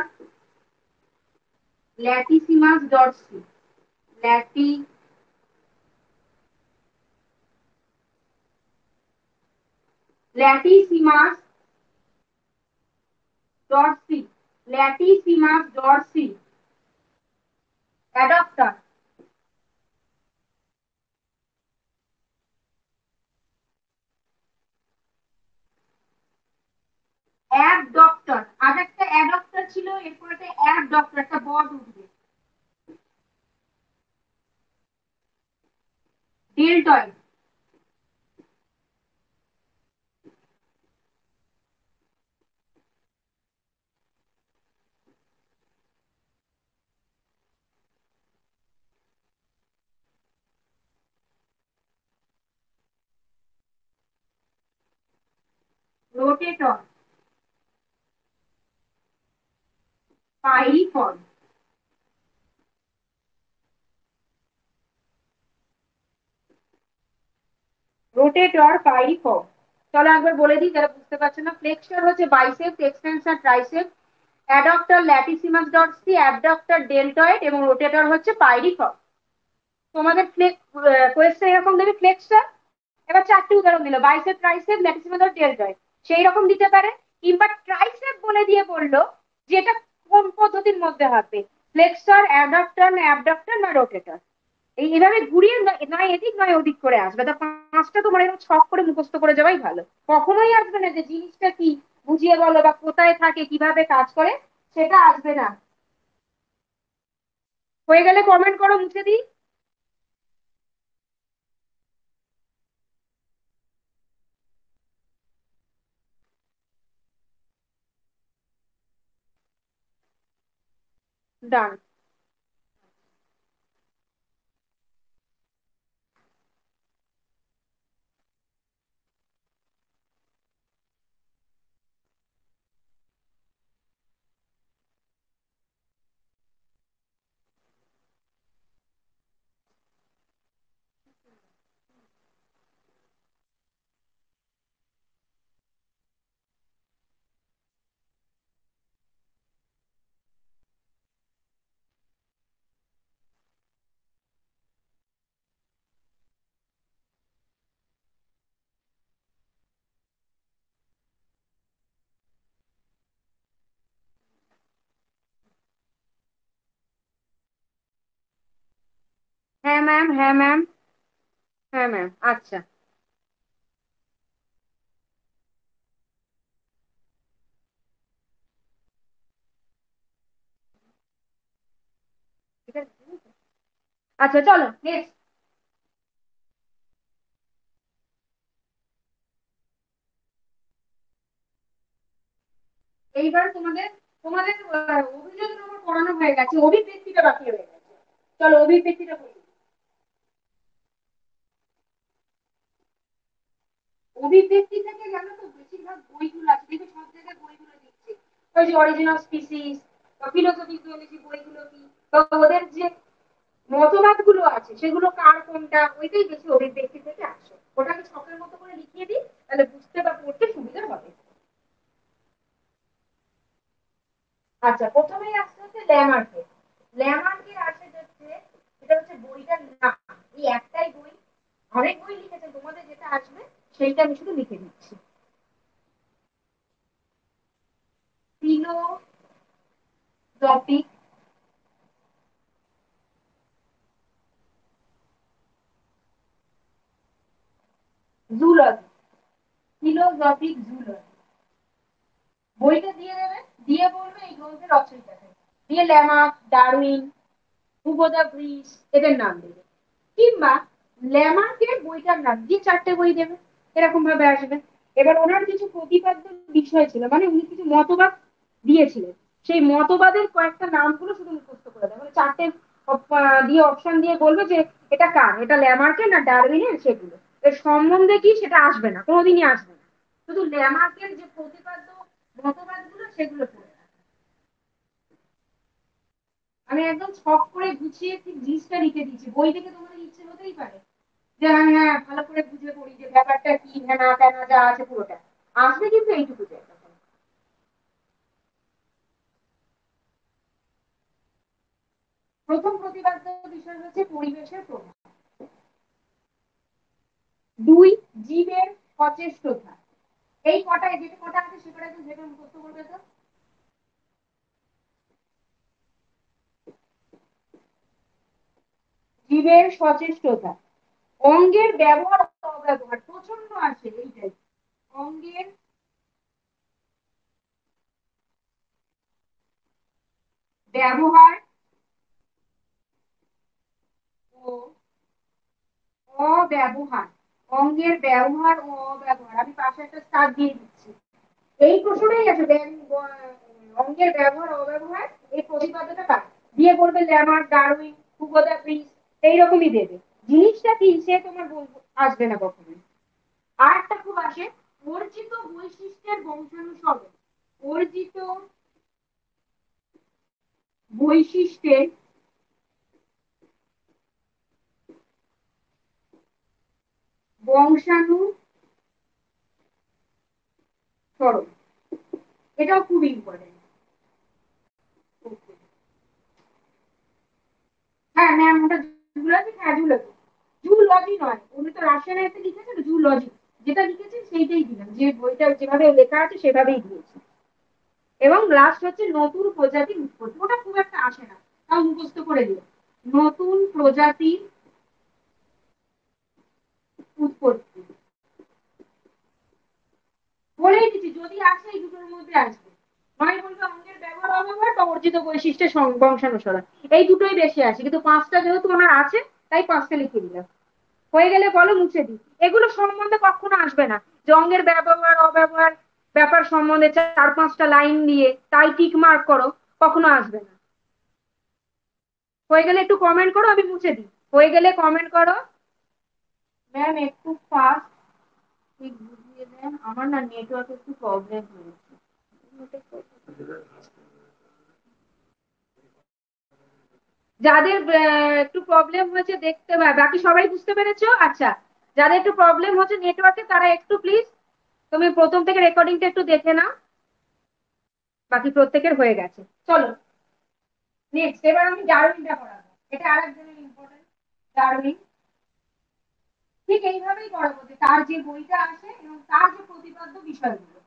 latissimus dorsi. Lati latissimus dorsi. Latissimus dorsi. Adductor. Abductor, আর একটা অ্যাডক্টর ছিল, এরপর একটা অ্যাবডক্টর, একটা বড উঠবে। Deltoid. Rotator. Piriform. Rotator piriform. চলো একবার বলে দিই যারা বুঝতে পারছে না। ফ্লেক্সর হচ্ছে bicep, extension tricep, adductor latissimus dorsi, abductor deltoid এবং রোটেটর হচ্ছে পাইরিফর্ম। তোমাদের কোয়েশ্চেন এরকম দেবে ফ্লেক্সর, এবার চারটি উদাহরণ দিল বাইসেপ, ট্রাইসেপ, ল্যাটিসিমাস আর ডেলটয়েড, সেই রকম দিতে পারে। কিংবা ট্রাইসেপ বলে দিয়ে বললো যে এটা কোন পদ্ধতির মধ্যে হবে, ফ্লেক্সর, অ্যাডক্টর না অ্যাবডক্টর না রোটেটর। এইভাবে ঘুরিয়ে নয় এদিক নয় ওদিক করে আসবে। তা পাঁচটা তোমার এরকম ছক করে মুখস্থ করে যাওয়াই ভালো। কখনোই আসবে না যে জিনিসটা কি বুঝিয়ে বলো বা কোথায় থাকে কিভাবে কাজ করে, সেটা আসবে না। হয়ে গেলে কমেন্ট করো, মুছে দিই। ডান। ম্যাম, হ্যাঁ ম্যাম, হ্যাঁ ম্যাম, আচ্ছা। ঠিক আছে, আচ্ছা চলো নেক্সট। এইবার তোমাদের তোমাদের অভিযোগ নম্বর পড়ানো হয়ে গেছে, অভিব্যক্তিটা বাকি হয়ে গেছে। চলো অভিব্যক্তিটা বলি। অভিব্যক্তি থেকে জানো তো বেশিরভাগ বইগুলো আছে, দেখবে সব জায়গায় বইগুলো দিচ্ছে, ওই যে অরিজিনাল স্পিসিস বা ফিলোসফি থিওলজি বইগুলো কি, বা ওদের যে মতবাদ গুলো আছে সেগুলো কার কোনটা, ওইটাই বেশি অভিব্যক্তি থেকে আসে। ওটাকে ছকের মতো করে লিখিয়ে দিই, তাহলে বুঝতে বা পড়তে সুবিধা হবে। আচ্ছা, প্রথমেই আসতে হচ্ছে ল্যামার্কে। ল্যামার্কে আসে হচ্ছে, এটা হচ্ছে বইটার নাম। এই একটাই বই, অনেক বই লিখেছে, তোমাদের যেটা আসবে সেইটা আমি শুধু লিখে দিচ্ছি। ফিলোজফিক জুলজি, ফিলোজফিক জুলজি, বইটা দিয়ে দেবে, দিয়ে বলবে এই গ্রন্থের রচয়িতাকে, দিয়ে ল্যামার্ক, ডারউইন, হুগো দা ব্রিস এদের নাম দেবে। কিংবা ল্যামার্কের বইটার নাম দিয়ে চারটে বই দেবে, এরকম ভাবে আসবে। এবার ওনার কিছু প্রতিপাদ্য বিষয় ছিল, মানে উনি কিছু মতবাদ দিয়েছিলেন, সেই মতবাদের কয়েকটা নামগুলো শুধু মুখস্থ করে দেবে, মানে চারটে দিয়ে অপশন দিয়ে বলবে যে এটা কার, এটা ল্যামার্কের না ডারউইনের, সেগুলো এর সম্বন্ধে কি সেটা আসবে না, কোনোদিনই আসবে না, শুধু ল্যামার্কের যে প্রতিপাদ্য মতবাদগুলো সেগুলো পড়ে। আমি একদম ছক করে গুছিয়ে ঠিক জিনিসটা লিখে দিচ্ছি, বই থেকে তোমাদের ইচ্ছে হতেই পারে যে আমি হ্যাঁ ভালো করে বুঝে পড়ি যে ব্যাপারটা কি, হ্যাঁ না কেন যা আছে পুরোটা আসবে, কিন্তু এইটুকু জায়গা। প্রথম প্রতিপাদ্য বিষয় হচ্ছে পরিবেশের প্রভাব। দুই, জীবের সচেষ্টতা। এই কটায় যেটা কটা আছে সেটা একটু ভেবে মুখস্থ করবে তো। জীবের সচেষ্টতা, অঙ্গের ব্যবহার অব্যবহার প্রচন্ড আছে এইটাই, অঙ্গের ব্যবহার ও অব্যবহার, অঙ্গের ব্যবহার ও অব্যবহার, আমি পাশে একটা স্টার দিয়ে দিচ্ছি। এই প্রশ্নটাই আছে অঙ্গের ব্যবহার অব্যবহার, এই প্রতিপাদ্যটা কার, দিয়ে বলবে ল্যামার্ক, ডারউইন, হুগো দা ব্রিস, এইরকমই দেবে। জিনিসটা কি সে তোমার বলবো আসবে না কখনোই। আর একটা খুব আসে, অর্জিত বৈশিষ্ট্যের বংশানুসরণ। অর্জিত বৈশিষ্ট্যের বংশানুসরণ, এটাও খুব ইম্পর্টেন্ট। হ্যাঁ ম্যাম, ওটা জুলজি, হ্যাঁ জুলজি, জুলজি নয়, উনি তো রাশিয়ান লিখেছেন জুলজি, যেটা লিখেছেন সেইটাই দিলাম, যে বইটা যেভাবে লেখা আছে সেভাবেই দিয়েছি। এবং লাস্ট হচ্ছে নতুন প্রজাতির উৎপত্তি, ওটা খুব একটা আসে না, তাও মুখস্থ করে দিও। নতুন প্রজাতির উৎপত্তি বলেই দিচ্ছি, যদি আসে এই দুটোর মধ্যে আসবে, নয় বলবে অঙ্গের ব্যবহার অব্যবহার বা অর্জিত বৈশিষ্ট্যের বংশানুসরণ, এই দুটোই বেশি আসে, কিন্তু পাঁচটা যেহেতু ওনার আছে তাই পাঁচটা লিখে দিলাম। হয়ে গেলে বলো মুছে দিই। এগুলো সম্বন্ধে কখনো আসবে না, যে অঙ্গের ব্যবহার অব্যবহার ব্যাপার সম্বন্ধে চার পাঁচটা লাইন দিয়ে তাই টিক মার্ক করো, কখনো আসবে না। হয়ে গেলে একটু কমেন্ট করো, আমি মুছে দিই। হয়ে গেলে কমেন্ট করো। ম্যাম একটু ফাস্ট ঠিক বুঝিয়ে দেন, আমার না নেটওয়ার্ক একটু প্রবলেম হয়েছে। যাদের একটু প্রবলেম হয়েছে দেখতে, বাকি সবাই বুঝতে পেরেছো? আচ্ছা, যাদের একটু প্রবলেম হচ্ছে নেটওয়ার্কে তারা একটু প্লিজ তুমি প্রথম থেকে রেকর্ডিংটা একটু দেখে নাও। বাকি প্রত্যেকের হয়ে গেছে। চলো নেক্সট, এবার আমি ডারউইনটা করাবো, এটা আরেকজনের ইম্পর্টেন্ট। ডারউইন ঠিক এইভাবেই করাবো, যে তার যে বইটা আছে এবং তার যে প্রতিপাদ্য বিষয়গুলো।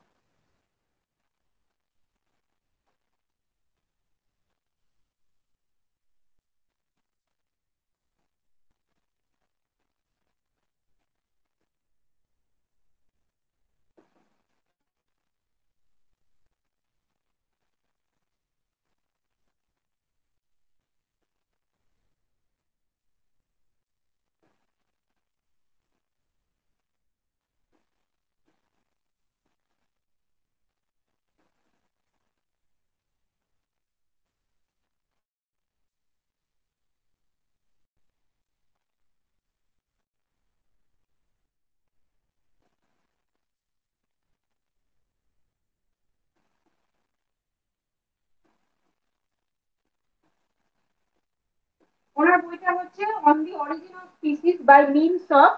ওনার বইটা হচ্ছে on the origin of species by means of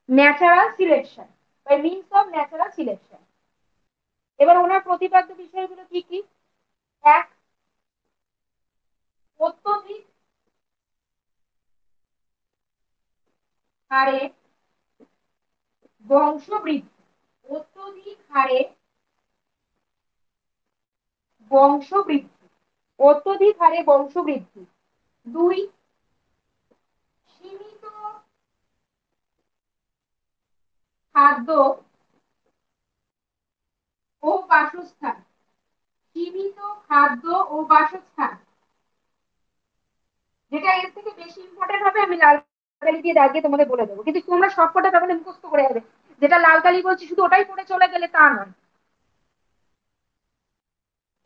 natural selection, by means of natural selection. এবার ওনার প্রতিপাদ্য বিষয়গুলো কি কি? এক, অত্যধিক হারে বংশবৃদ্ধি, অত্যধিক হারে বংশবৃদ্ধি, অত্যধিক হারে বংশবৃদ্ধি। দুই, সীমিত খাদ্য ও বাসস্থান, সীমিত খাদ্য ও বাসস্থান। যেটা এর থেকে বেশি ইম্পর্টেন্ট হবে আমি লাল কালি দিয়ে দাগিয়ে তোমাদের বলে দেবো, কিন্তু তোমরা সবকটা তাহলে মুখস্থ করে যাবে। যেটা লাল কালি বলছি শুধু ওটাই পড়ে চলে গেলে তা নয়।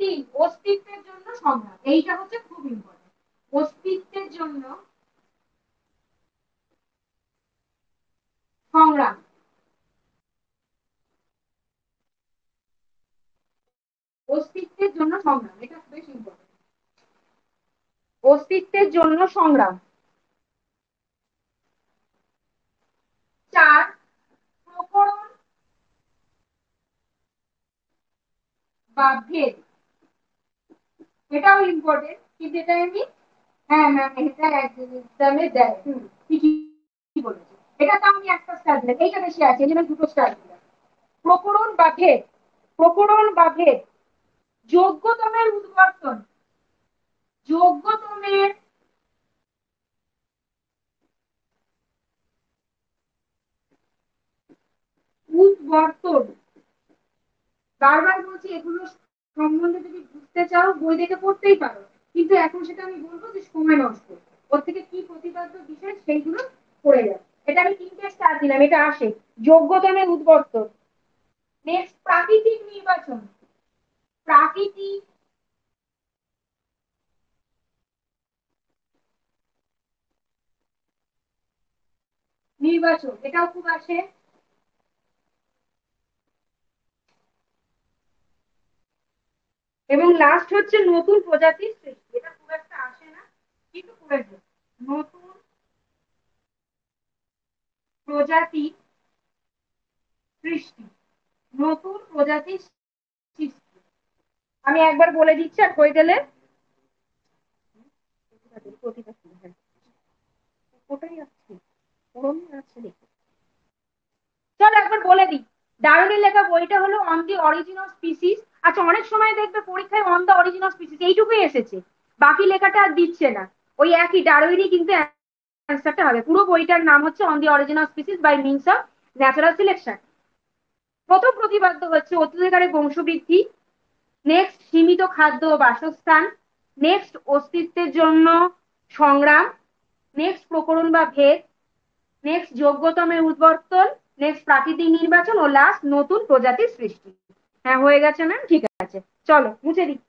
তিন, অস্তিত্বের জন্য সংগ্রাম, এইটা হচ্ছে খুব ইম্পর্টেন্ট। অস্তিত্বের জন্য সংগ্রাম, অস্তিত্বের জন্য সংগ্রাম, এটা বেশ ইম্পর্টেন্ট। অস্তিত্বের জন্য সংগ্রাম। চার, প্রকরণ বা ভেদ, এটাও ইম্পর্টেন্ট, কিন্তু এটা আমি, হ্যাঁ ম্যাম এটা এক্সামে দেয়, ঠিকই বলেছি। এটা তো আমি একটা স্টার দিলাম, এইটা বেশি আছে এই জন্য দুটো স্টার দিলাম। প্রকরণ বা ভেদ, প্রকরণ বা ভেদ। যোগ্যতমের উদ্বর্তন, যোগ্যতমের উদ্বর্তন। বারবার বলছি এগুলো সম্বন্ধে যদি বুঝতে চাও বই দেখে পড়তেই পারো, কিন্তু এখন সেটা আমি বলবো যে সময় নষ্ট, ওর থেকে কি প্রতিপাদ্য বিষয় সেইগুলো পড়ে যাও। এটা আমি তিনটে স্টার দিলাম, এটা আসে। যোগ্যতমের উদ্বর্তন। নেক্সট, প্রাকৃতিক নির্বাচন, প্রাকৃতিক নির্বাচন, এটাও খুব আসে। এবং লাস্ট হচ্ছে নতুন প্রজাতির সৃষ্টি, এটা খুব একটা আসে না কিন্তু প্রয়োজন। নতুন প্রজাতি সৃষ্টি, নতুন প্রজাতি সৃষ্টি। আমি একবার বলে দিচ্ছি আর হয়ে গেলে ওটাই আসছে, ওরমই আছে দেখি। চলো একবার বলে দিই। ডারউইনের লেখা বইটা হলো on the origin of species. আচ্ছা, অনেক সময় দেখবে পরীক্ষায় on the origin of species এইটুকুই এসেছে, বাকি লেখাটা আর দিচ্ছে না। ওই একই ডারউইনই কিন্তু অ্যান্সারটা হবে। পুরো বইটার নাম হচ্ছে on the origin of species by means of natural selection. প্রথম প্রতিপাদ্য হচ্ছে অত্যধিক হারে বংশবৃদ্ধি। নেক্সট, সীমিত খাদ্য ও বাসস্থান। নেক্সট, অস্তিত্বের জন্য সংগ্রাম। নেক্সট, প্রকরণ বা ভেদ। নেক্সট, যোগ্যতমের উদ্বর্তন। নেক্সট, প্রাকৃতিক নির্বাচন। ও লাস্ট, নতুন প্রজাতির সৃষ্টি। হ্যাঁ হয়ে গেছে ম্যাম, ঠিক আছে। চলো মুছে দিই।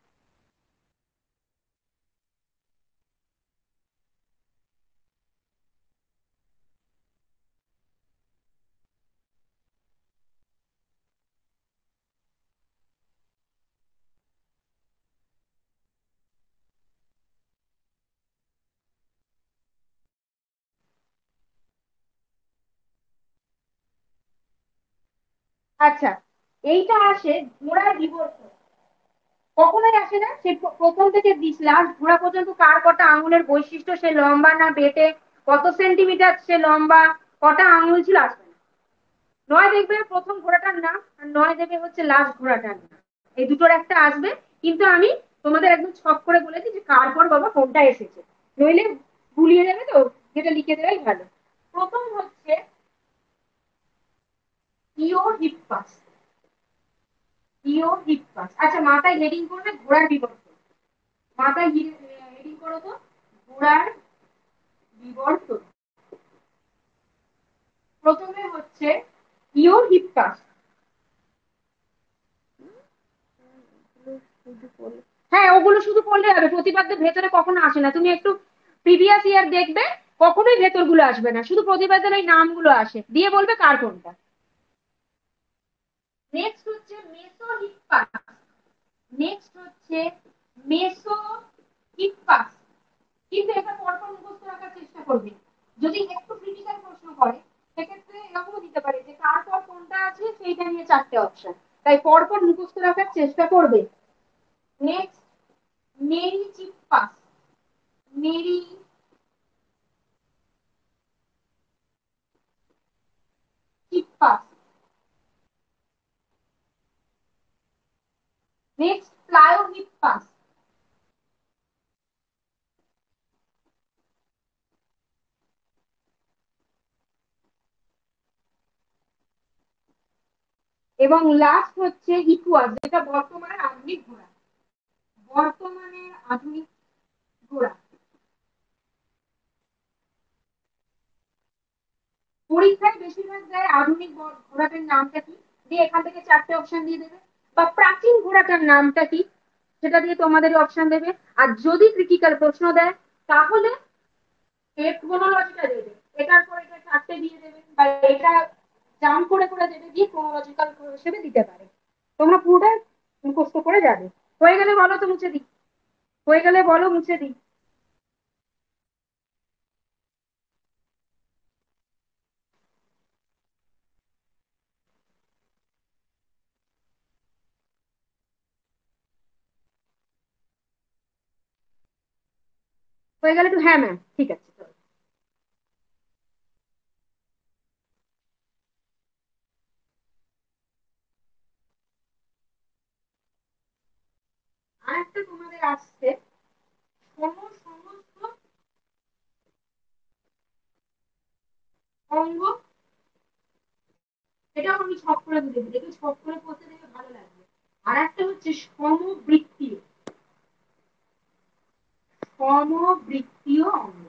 আচ্ছা, এইটা আসে ঘোড়ার বিবর্তন, কখনোই আসে না সে প্রথম থেকে লাস্ট ঘোড়া পর্যন্ত কার কটা আঙুলের বৈশিষ্ট্য, সে লম্বা না বেটে, কত সেন্টিমিটার সে লম্বা, কটা আঙুল ছিল, আসবে না। নয় দেখবে প্রথম ঘোড়াটার নাম, আর নয় দেখবে হচ্ছে লাস্ট ঘোড়াটার নাম, এই দুটোর একটা আসবে। কিন্তু আমি তোমাদের একদম ছক করে বলেছি যে কার পর বাবা কোনটা এসেছে, নইলে গুলিয়ে যাবে, তো যেটা লিখে দেওয়াই ভালো। প্রথম হচ্ছে ইওহিপ্পাস, ইওহিপ্পাস। আচ্ছা, মাথায় হেডিং করবে ঘোড়ার বিবর্তন, মাথায় হেডিং করো তো ঘোড়ার বিবর্তন। প্রথমে হচ্ছে ইওহিপ্পাস। হ্যাঁ ওগুলো শুধু পড়লে হবে, প্রতিপাদ্যের ভেতরে কখনো আসে না। তুমি একটু প্রিভিয়াস ইয়ার দেখবে, কখনোই ভেতরগুলো আসবে না, শুধু প্রতিপাদ্যের ওই নামগুলো আসে, দিয়ে বলবে কার কোনটা। নেক্সট হচ্ছে মেসোহিপ্পাস, নেক্সট হচ্ছে মেসোহিপ্পাস। কিন্তু এটা পরপর মুখস্থ রাখার চেষ্টা করবে। যদি একটু ক্রিটিক্যাল প্রশ্ন করে সেক্ষেত্রে এরকমও দিতে পারে যে কার পর কোনটা আছে সেইটা নিয়ে 4টে অপশন, তাই পরপর মুখস্থ রাখার চেষ্টা করবে। Next, merychippus. Merychippus. Next, pliohippus. এবং লাস্ট হচ্ছে ইকুয়াস, যেটা বর্তমানে আধুনিক ঘোড়া। বর্তমানের আধুনিক ঘোড়া। পরীক্ষায় বেশিরভাগ দেয় আধুনিক ঘোড়াটার নামটা কি, দিয়ে এখান থেকে 4টে অপশন দিয়ে দেবে। বা প্রাচীন ঘোড়াটার নামটা কি, সেটা দিয়ে তোমাদের অপশন দেবে। আর যদি ক্রিটিক্যাল প্রশ্ন দেয় তাহলে এর ক্রোনোলজিটা দেবে, এটার পর এটা 4টে দিয়ে দেবে, বা এটা জাম্প করে করে দেবে, দিয়ে ক্রোনোলজিক্যাল হিসেবে দিতে পারে। তোমরা পুরোটা মুখস্থ করে যাবে। হয়ে গেলে বলো তো মুছে দিই। হয়ে গেলে বলো মুছে দিই। হয়ে গেলে একটু, হ্যাঁ ম্যাম ঠিক আছে। আর একটা তোমাদের আসছে সমস্ত অঙ্গ। এটাও আমি ছক করে দিতে দিই, দেখি ছক করে পড়তে দেখে ভালো লাগবে। আর একটা হচ্ছে সমবৃত্তীয়। সমবৃত্তীয় অঙ্গ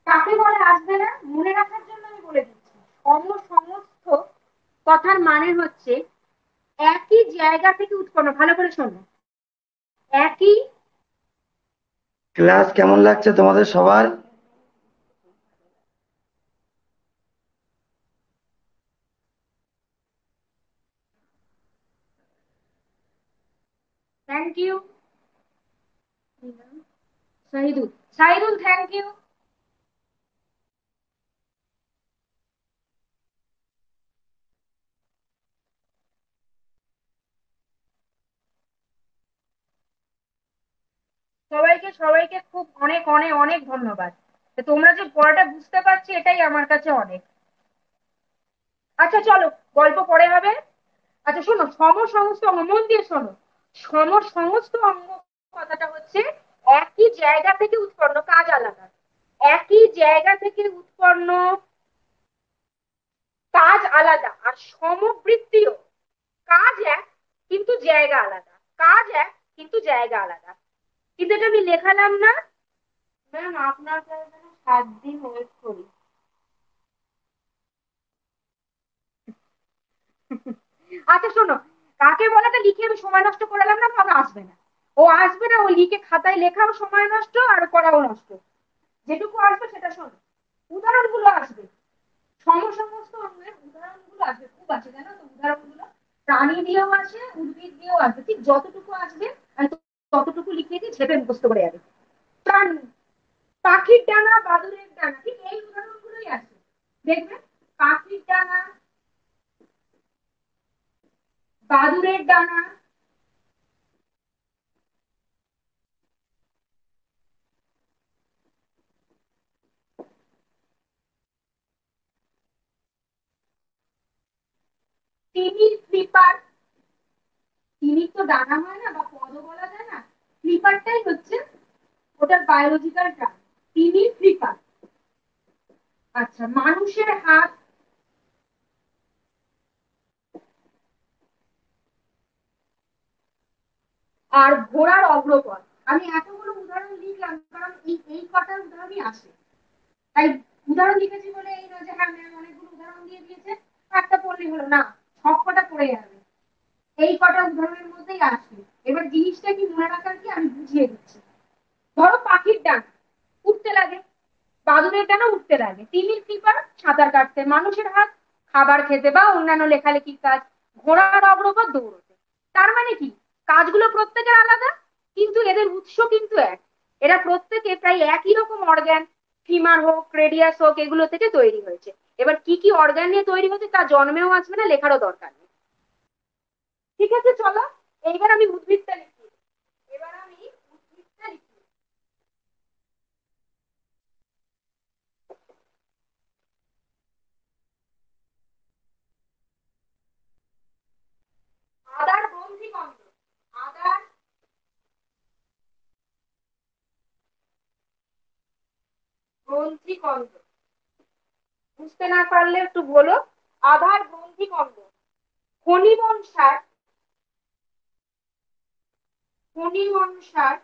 কাকে বলে আসবে না, মনে রাখার জন্য আমি বলে দিচ্ছি। সমস্ত কথার মানে হচ্ছে একই জায়গা থেকে উৎপন্ন। ভালো করে শোনো, একই। ক্লাস কেমন লাগছে তোমাদের সবার? Thank you Shahidul. Shahidul thank you. সবাইকে সবাইকে খুব অনেক অনেক অনেক ধন্যবাদ। তোমরা যে পড়াটা বুঝতে পারছি এটাই আমার কাছে অনেক। আচ্ছা চলো, গল্প পরে হবে। আচ্ছা শোনো, সমস্ত অঙ্গ মন দিয়ে শোনো। সমস্ত অঙ্গ কথাটা হচ্ছে একই জায়গা থেকে উৎপন্ন, কাজ আলাদা। একই জায়গা থেকে উৎপন্ন, কাজ আলাদা। আর সমবৃত্তীয়, কাজ এক কিন্তু জায়গা আলাদা। কাজ এক কিন্তু জায়গা আলাদা। কিন্তু এটা আমি লেখালাম না ম্যাম, আপনার কাছে 7 দিন ওয়েট করি। আচ্ছা শোনো, কাকে বলাটা লিখে আমি সময় নষ্ট করালাম না, কারণ আসবে না। ও আসবে না, ও লিখে খাতায় লেখাও সময় নষ্ট আর করাও নষ্ট। যেটুকু আসবে সেটা শোনো। উদাহরণগুলো আসবে, সমস্ত অঙ্গের উদাহরণগুলো আসবে, খুব আছে জানো তো উদাহরণগুলো। প্রাণী দিয়েও আসে, উদ্ভিদ দিয়েও আসবে, ঠিক যতটুকু আসবে আমি ততটুকু লিখে দিয়ে ঝেপে মুখস্থ করে যাবে। প্রাণী, পাখির ডানা, বাদুড়ের ডানা, ঠিক এই উদাহরণগুলোই আছে। দেখবে, পাখির ডানা, বাদুড়ের ডানা, তিমির ফ্লিপার। তিমির তো ডানা হয় না বা পদও বলা যায় না, ফ্লিপারটাই হচ্ছে ওটার বায়োলজিক্যাল টার্ম, তিমির ফ্লিপার। আচ্ছা, মানুষের হাত, আর ঘোড়ার অগ্রপথ। আমি এতগুলো উদাহরণ লিখলাম কারণ এই কটা উদাহরণই আসে, তাই উদাহরণ লিখেছি বলে এই নয় যে হ্যাঁ ম্যাম অনেকগুলো উদাহরণ দিয়ে দিয়েছে একটা পড়লেই হলো না, সব কটা পড়ে যাবে। এই কটা উদাহরণের মধ্যেই আসবে। এবার জিনিসটা কি মনে রাখার কি আমি বুঝিয়ে দিচ্ছি। ধরো পাখির ডানা উঠতে লাগে, বাদুড়ের ডানা উঠতে লাগে, তিমির ফ্লিপার সাঁতার কাটতে, মানুষের হাত খাবার খেতে বা অন্যান্য লেখালেখির কাজ, ঘোড়ার অগ্রপথ দৌড়তে। তার মানে কি, কাজগুলো প্রত্যেকের আলাদা কিন্তু এদের উৎস কিন্তু এক। এরা প্রত্যেকে প্রায় একই রকম অর্গান, ফিমার হোক, রেডিয়াস হোক, এগুলো থেকে তৈরি হয়েছে। এবার কি কি অর্গান নিয়ে তৈরি হয়েছে তা জন্মেও আসবে না, লেখারও দরকার নেই। ঠিক আছে, চলো এইবার আমি উদ্ভিদটা লিখি। এবার আমি উদ্ভিদটা লিখি। আদার গ্রন্থি কন্দ। আদার গ্রন্থি কন্দ, বুঝতে না পারলে একটু বলো। আধার গ্রন্থি কন্দ, ফণিবনসার, ফণিবনসার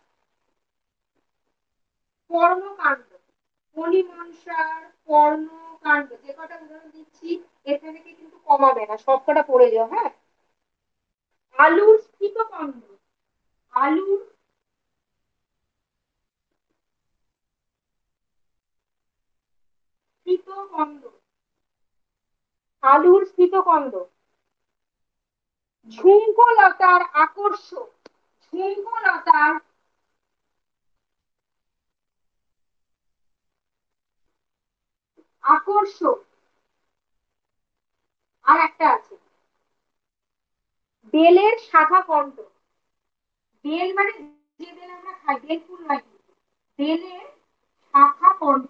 কর্মকাণ্ড। ফণিবনসার কর্মকাণ্ড, যে কটা উদাহরণ দিচ্ছি এখানে থেকে কিন্তু কমাবে না, সব কটা পড়ে যাও, হ্যাঁ। আলুর স্ফীতকণ্ড। আলুর স্ফীতকণ্ড। আলুর স্ফীতকণ্ড। ঝুঙ্কলতার আকর্ষক। ঝুঙ্কলতার আকর্ষক। আর একটা আছে, বেলের শাখা কণ্ড। বেল মানে যে বেল আমরা খাই, বেল ফুল নয় কিন্তু। বেলের শাখা কণ্ড।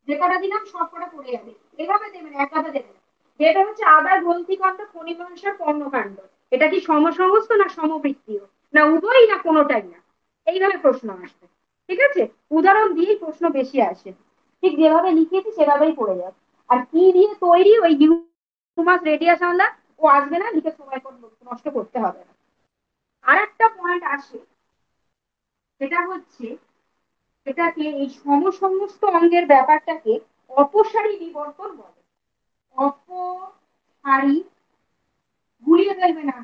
যে কটা দিলাম সব কটা পড়ে যাবে, এভাবে দেবেন, একভাবে দেবেন। যেটা হচ্ছে আদার গ্রন্থিকাণ্ড, ফণিবংশের কর্ণকাণ্ড। এটা কি সমসংস্থ না সমবৃত্তীয়, না উভয়ই, না কোনোটাই না? এইভাবে প্রশ্ন আসবে। ঠিক আছে, উদাহরণ দিয়েই প্রশ্ন বেশি আসে। ঠিক যেভাবে লিখেছি সেভাবেই পড়ে যাবে। আর কি দিয়ে তৈরি, ওই হিউমাস রেডিয়াস আমলা, ও আসবে না, লিখে সময় নষ্ট করতে হবে না। আর একটা পয়েন্ট আসে, সেটা হচ্ছে এটাকে, এই সমসমস্ত অঙ্গের ব্যাপারটাকে অপসারী বিবর্তন বলে। অপসারী, গুলিয়ে ফেলবে না,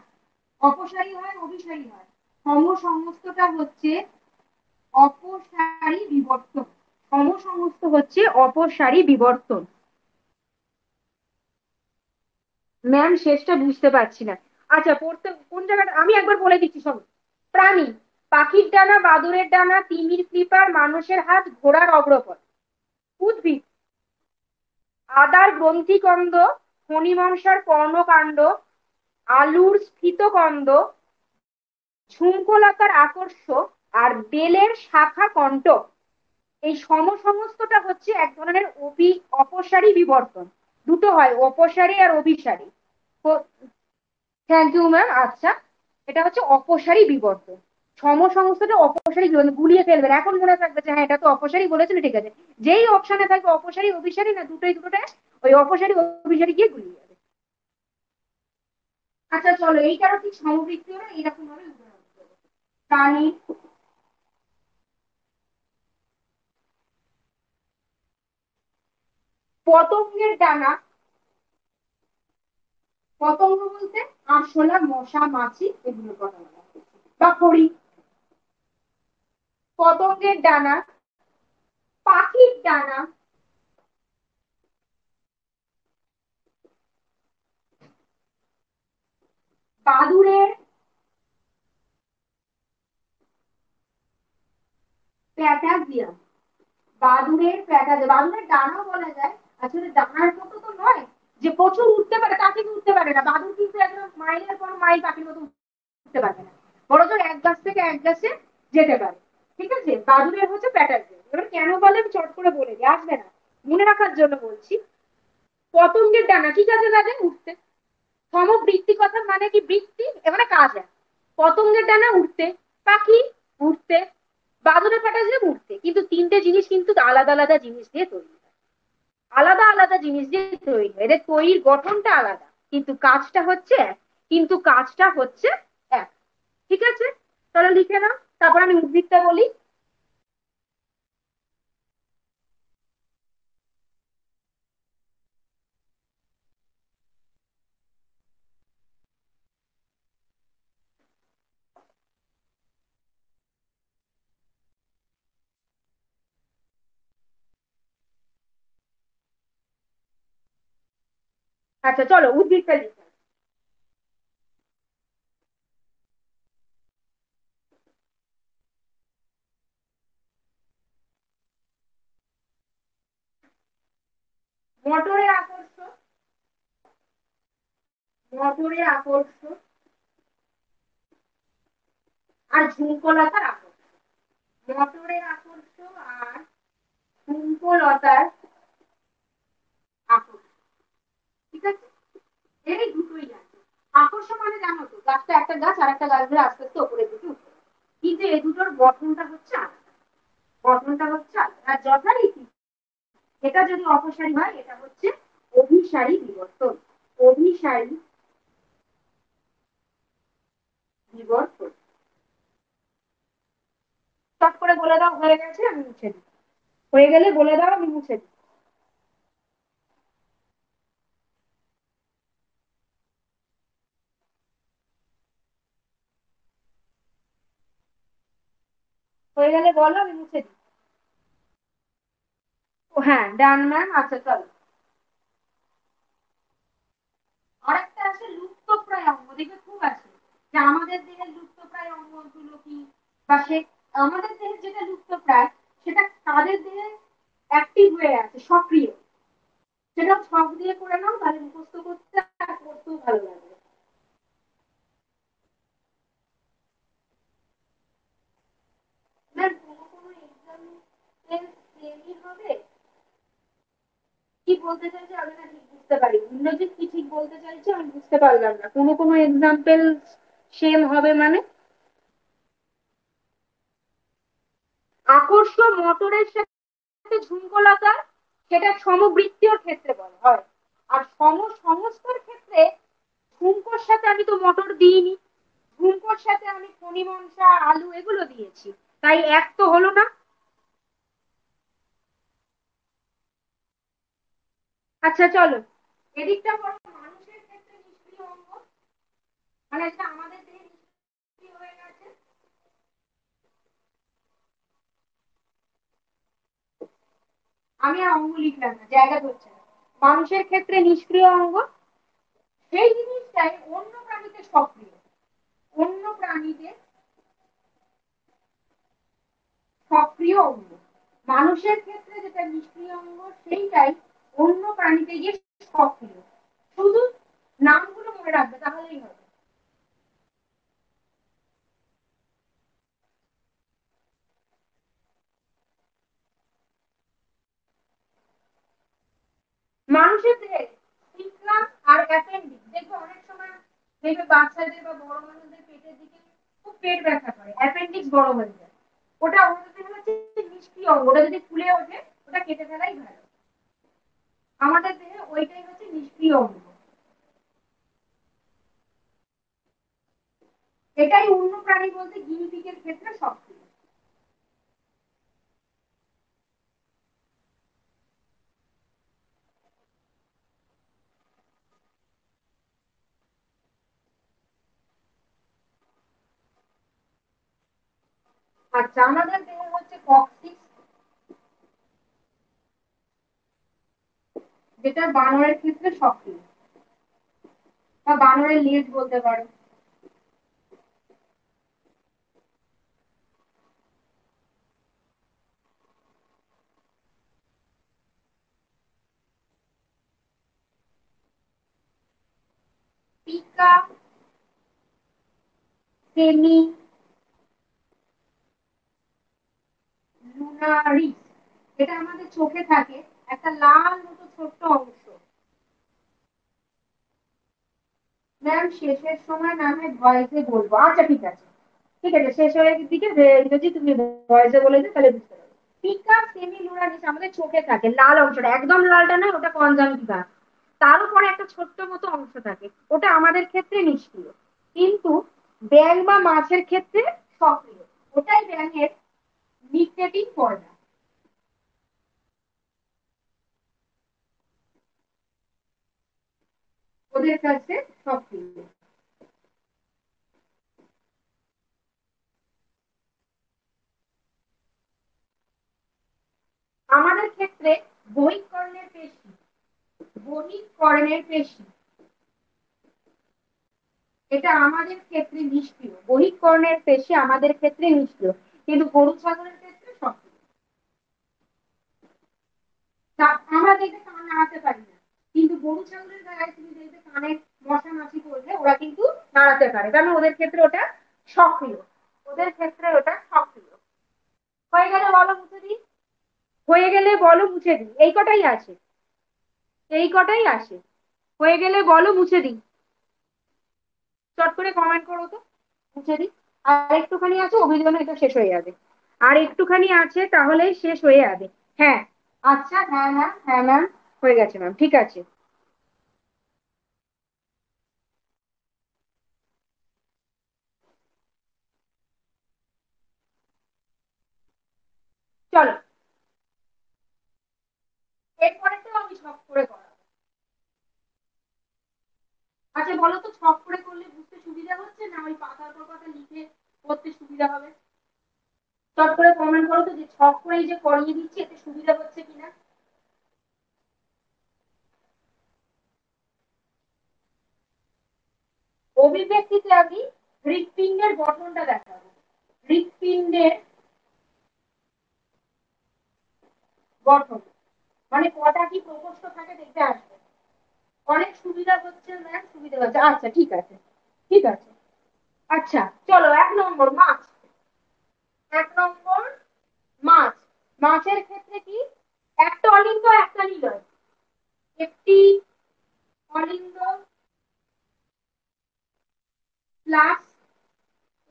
অপসারী হয় অভিসারী হয়, সমসমস্তটা হচ্ছে অপসারী বিবর্তন। সমসমস্ত হচ্ছে অপসারী বিবর্তন। ম্যাম শেষটা বুঝতে পারছি না। আচ্ছা, পড়তে কোন জায়গাটা আমি একবার বলে দিচ্ছি সব। প্রাণী, পাখির ডানা, বাদুড়ের ডানা, তিমির স্লিপার, মানুষের হাত, ঘোড়ার অগ্রপদ। উদ্ভিদ, আদার গ্রন্থিকন্দ, ফণিমনসার কর্ণকাণ্ড, আলুর স্ফীতকন্দ, ঝুঙ্কলতার আকর্ষ, আর বেলের শাখা কণ্ঠ। এই সমসমস্তটা হচ্ছে এক ধরনের অপসারী বিবর্তন। দুটো হয়, অপসারী আর অভিসারী। Thank you ma'am. আচ্ছা, এটা হচ্ছে অপসারী বিবর্তন। সমসমস্তটা অপসারী বিবর্তন, গুলিয়ে ফেলবেন, এখন মনে থাকবে যে হ্যাঁ এটা তো অপসারী বলেছিল, ঠিক আছে। যেই অপশনে থাকবে অপসারী অভিসারী, না দুটোই দুটোটা, ওই অপসারী অভিসারী গিয়ে গুলিয়ে যাবে। আচ্ছা চলো, এইটারও ঠিক সমবৃত্তি হলো, এইরকম ভাবে উদাহরণ দেবো। প্রাণী, পতঙ্গের ডানা। পতঙ্গ বলতে আরশোলা, মশা, মাছি, এগুলো কথা বলা হচ্ছে। বা খড়ি। পতঙ্গের ডানা, পাখির ডানা, বাদুড়ের প্যাটাজিয়াম। বাদুড়ের প্যাটাজিয়াম, বাদুড়ের ডানাও বলা যায়। আসলে ডানার মতো তো নয় যে প্রচুর উঠতে পারে, তা কিন্তু উঠতে পারে না। বাদুড় কিন্তু একদম মাইলের পর মাইল পাখির মতো উঠতে পারে না, বড়জোর এক গাছ থেকে এক গাছে যেতে পারে। ঠিক আছে, বাদুড়ের হচ্ছে প্যাটাজিয়াম। এবার কেন বলে আমি চট করে বলে দিই, আসবে না, মনে রাখার জন্য বলছি। পতঙ্গের ডানা কি কাজে লাগে? উঠতে। সমবৃত্তি কথা মানে কি, বৃত্তি এখানে কাজ আছে। পতঙ্গের ডানা উঠতে, পাখি উঠতে, বাদুড়ের ফাটা যে উঠতে। কিন্তু তিনটে জিনিস কিন্তু আলাদা আলাদা জিনিস দিয়ে তৈরি হয়, আলাদা আলাদা জিনিস দিয়ে তৈরি হয়। এদের তৈরির গঠনটা আলাদা, কিন্তু কাজটা হচ্ছে এক। কিন্তু কাজটা হচ্ছে এক। ঠিক আছে, তাহলে লিখে নাও, তারপর আমি উদ্ভিদটা বলি। আচ্ছা চলো উদ্ভিদটা লিখে। মোটরের আকর্ষ, মোটরের আকর্ষ আর ঝুঁকলতার আকর্ষ। মোটরের আকর্ষ আর ঝুঁকলতার আকর্ষ, ঠিক আছে? এই দুটোই জানো। আকর্ষণ মানে জানো তো, গাছটা একটা গাছ আর একটা গাছ ধরে আস্তে আস্তে উপরে দিকে উঠে, কিন্তু এই দুটোর গঠনটা হচ্ছে আলাদা, গঠনটা হচ্ছে আলাদা। আর যথারীতি এটা যদি অপসারী হয় এটা হচ্ছে অভিসারী বিবর্তন, অভিসারী বিবর্তন। চট করে বলে দাও হয়ে গেছে, আমি মুছে দিই। হয়ে গেলে বলে দাও, আমি মুছে দিই। হয়ে গেলে বলো, আমি মুছে দিই। ও হ্যাঁ, ডান ম্যাম। আচ্ছা চলো, আরেকটা আছে লুপ্তপ্রায় অঙ্গ, দেখবে খুব আছে যে আমাদের দেহের লুপ্তপ্রায় অঙ্গগুলো কি, বা সে আমাদের দেহের যেটা লুপ্তপ্রায় সেটা তাদের দেহে অ্যাক্টিভ হয়ে আছে, সক্রিয়। সেটা ছক দিয়ে করে নাও, তাহলে মুখস্থ করতে আর করতেও ভালো লাগবে। ম্যাম কোনো কোনো এক্সাম সেমই হবে, কি বলতে চাইছে আমি না ঠিক বুঝতে পারি, ইংরেজি কি ঠিক বলতে চাইছে আমি বুঝতে পারলাম না। কোনো কোনো এক্সাম্পল সেম হবে মানে? আকর্ষ মোটরের সাথে ঝুঁকলতা সেটা সমবৃত্তীয় ক্ষেত্রে বলা হয়, আর সমস্ত ক্ষেত্রে ঝুমকোর সাথে আমি তো মোটর দিইনি, ঝুমকোর সাথে আমি ফণিমনসা আলু এগুলো দিয়েছি, তাই এক তো হলো না। আচ্ছা চলো, এদিকটা বলো, মানুষের ক্ষেত্রে নিষ্ক্রিয় অঙ্গ মানে যেটা আমাদের দেহে নিষ্ক্রিয় হয়ে গেছে। আমি আর অঙ্গ লিখলাম না, জায়গা ধরছে না। মানুষের ক্ষেত্রে নিষ্ক্রিয় অঙ্গ সেই জিনিসটাই অন্য প্রাণীতে সক্রিয়, অন্য প্রাণীতে সক্রিয় অঙ্গ। মানুষের ক্ষেত্রে যেটা নিষ্ক্রিয় অঙ্গ সেইটাই অন্য প্রাণীতে গিয়ে সক্রিয়। শুধু নামগুলো মনে রাখবে তাহলেই হবে। মানুষের দেহে স্ফিংক্টার আর অ্যাপেন্ডিক্স, দেখবে অনেক সময় দেখবে বাচ্চাদের বা বড় মানুষদের পেটের দিকে খুব পেট ব্যথা করে, অ্যাপেন্ডিক্স বড় হয়ে যায়। ওটা আমাদের দেহে হচ্ছে নিষ্ক্রিয় অঙ্গ, ওটা যদি ফুলে ওঠে ওটা কেটে ফেলাই ভালো। আমাদের দেহে ওইটাই হচ্ছে নিষ্ক্রিয় অঙ্গ, এটাই অন্য প্রাণী বলতে গিনিপিগের ক্ষেত্রে সক্রিয়। আচ্ছা, আমাদের দেহে হচ্ছে কক্সিস, যেটা বানরের ক্ষেত্রে সক্রিয়, বা বানরের লেজ বলতে পারো। পিকা সেমি লুনারিস, এটা আমাদের চোখে থাকে, একটা লাল মতো ছোট্ট অংশ। ম্যাম শেষের সময় না হয় ভয়েসে বলবো, আচ্ছা ঠিক আছে, ঠিক আছে, শেষ হয়ে দিকে যদি তুমি ভয়েসে বলে দিও তাহলে বুঝতে পারবে। পিকা সেমি লুনারিস আমাদের চোখে থাকে, লাল অংশটা, একদম লালটা নয়, ওটা কনজাংটিভা। তার উপরে একটা ছোট্ট মতো অংশ থাকে, ওটা আমাদের ক্ষেত্রে নিষ্ক্রিয়, কিন্তু ব্যাঙ বা মাছের ক্ষেত্রে সক্রিয়, ওটাই ব্যাঙের নিকটেটিং পর্দা, ওদের কাছে সক্রিয়। আমাদের ক্ষেত্রে বহিঃকর্ণের পেশি, বহিঃকর্ণের পেশি এটা আমাদের ক্ষেত্রে নিষ্ক্রিয়, বহিঃকর্ণের পেশি আমাদের ক্ষেত্রে নিষ্ক্রিয়, কিন্তু গরু ছাগলের ক্ষেত্রে সক্রিয়। আমরা দেখবে কান নাড়াতে পারি না, কিন্তু গরু ছাগলের গায়ে তুমি দেখবে কানে মশা মাছি পড়লে ওরা কিন্তু নাড়াতে পারে, কারণ ওদের ক্ষেত্রে ওটা সক্রিয়, ওদের ক্ষেত্রে ওটা সক্রিয়। হয়ে গেলে বলো মুছে দিই, হয়ে গেলে বলো মুছে দিই, এই কটাই আছে, এই কটাই আসে। হয়ে গেলে বলো মুছে দিই, চট করে কমেন্ট করো তো, মুছে দিই। আর একটুখানি আছে, অভিযান এটা শেষ হয়ে যাবে, আর একটুখানি আছে তাহলেই শেষ হয়ে যাবে। হ্যাঁ, আচ্ছা, হ্যাঁ ম্যাম, হ্যাঁ ম্যাম, হয়ে গেছে ম্যাম, ঠিক আছে। চলো, এরপরে তো আমি ছক করে করাবো। আচ্ছা বলো তো, ছক করে করলে বুঝতে সুবিধা হচ্ছে না ওই পাতার পর পাতা লিখে করতে সুবিধা হবে? চট করে কমেন্ট করো তো, যে ছক করে এই যে করিয়ে দিচ্ছি এতে সুবিধা হচ্ছে কিনা। অভিব্যক্তিতে আমি হৃৎপিণ্ডের গঠনটা দেখাবো, হৃৎপিণ্ডের গঠন মানে কটা কি প্রকোষ্ঠ থাকে দেখতে আসবে। অনেক সুবিধা হচ্ছে ম্যাম, সুবিধা হচ্ছে, আচ্ছা ঠিক আছে, ঠিক আছে। আচ্ছা চলো, 1 নম্বর মাছ, 1 নম্বর মাছ। মাছের ক্ষেত্রে কি, একটা অলিন্দ একটা নিলয়, একটি অলিন্দ প্লাস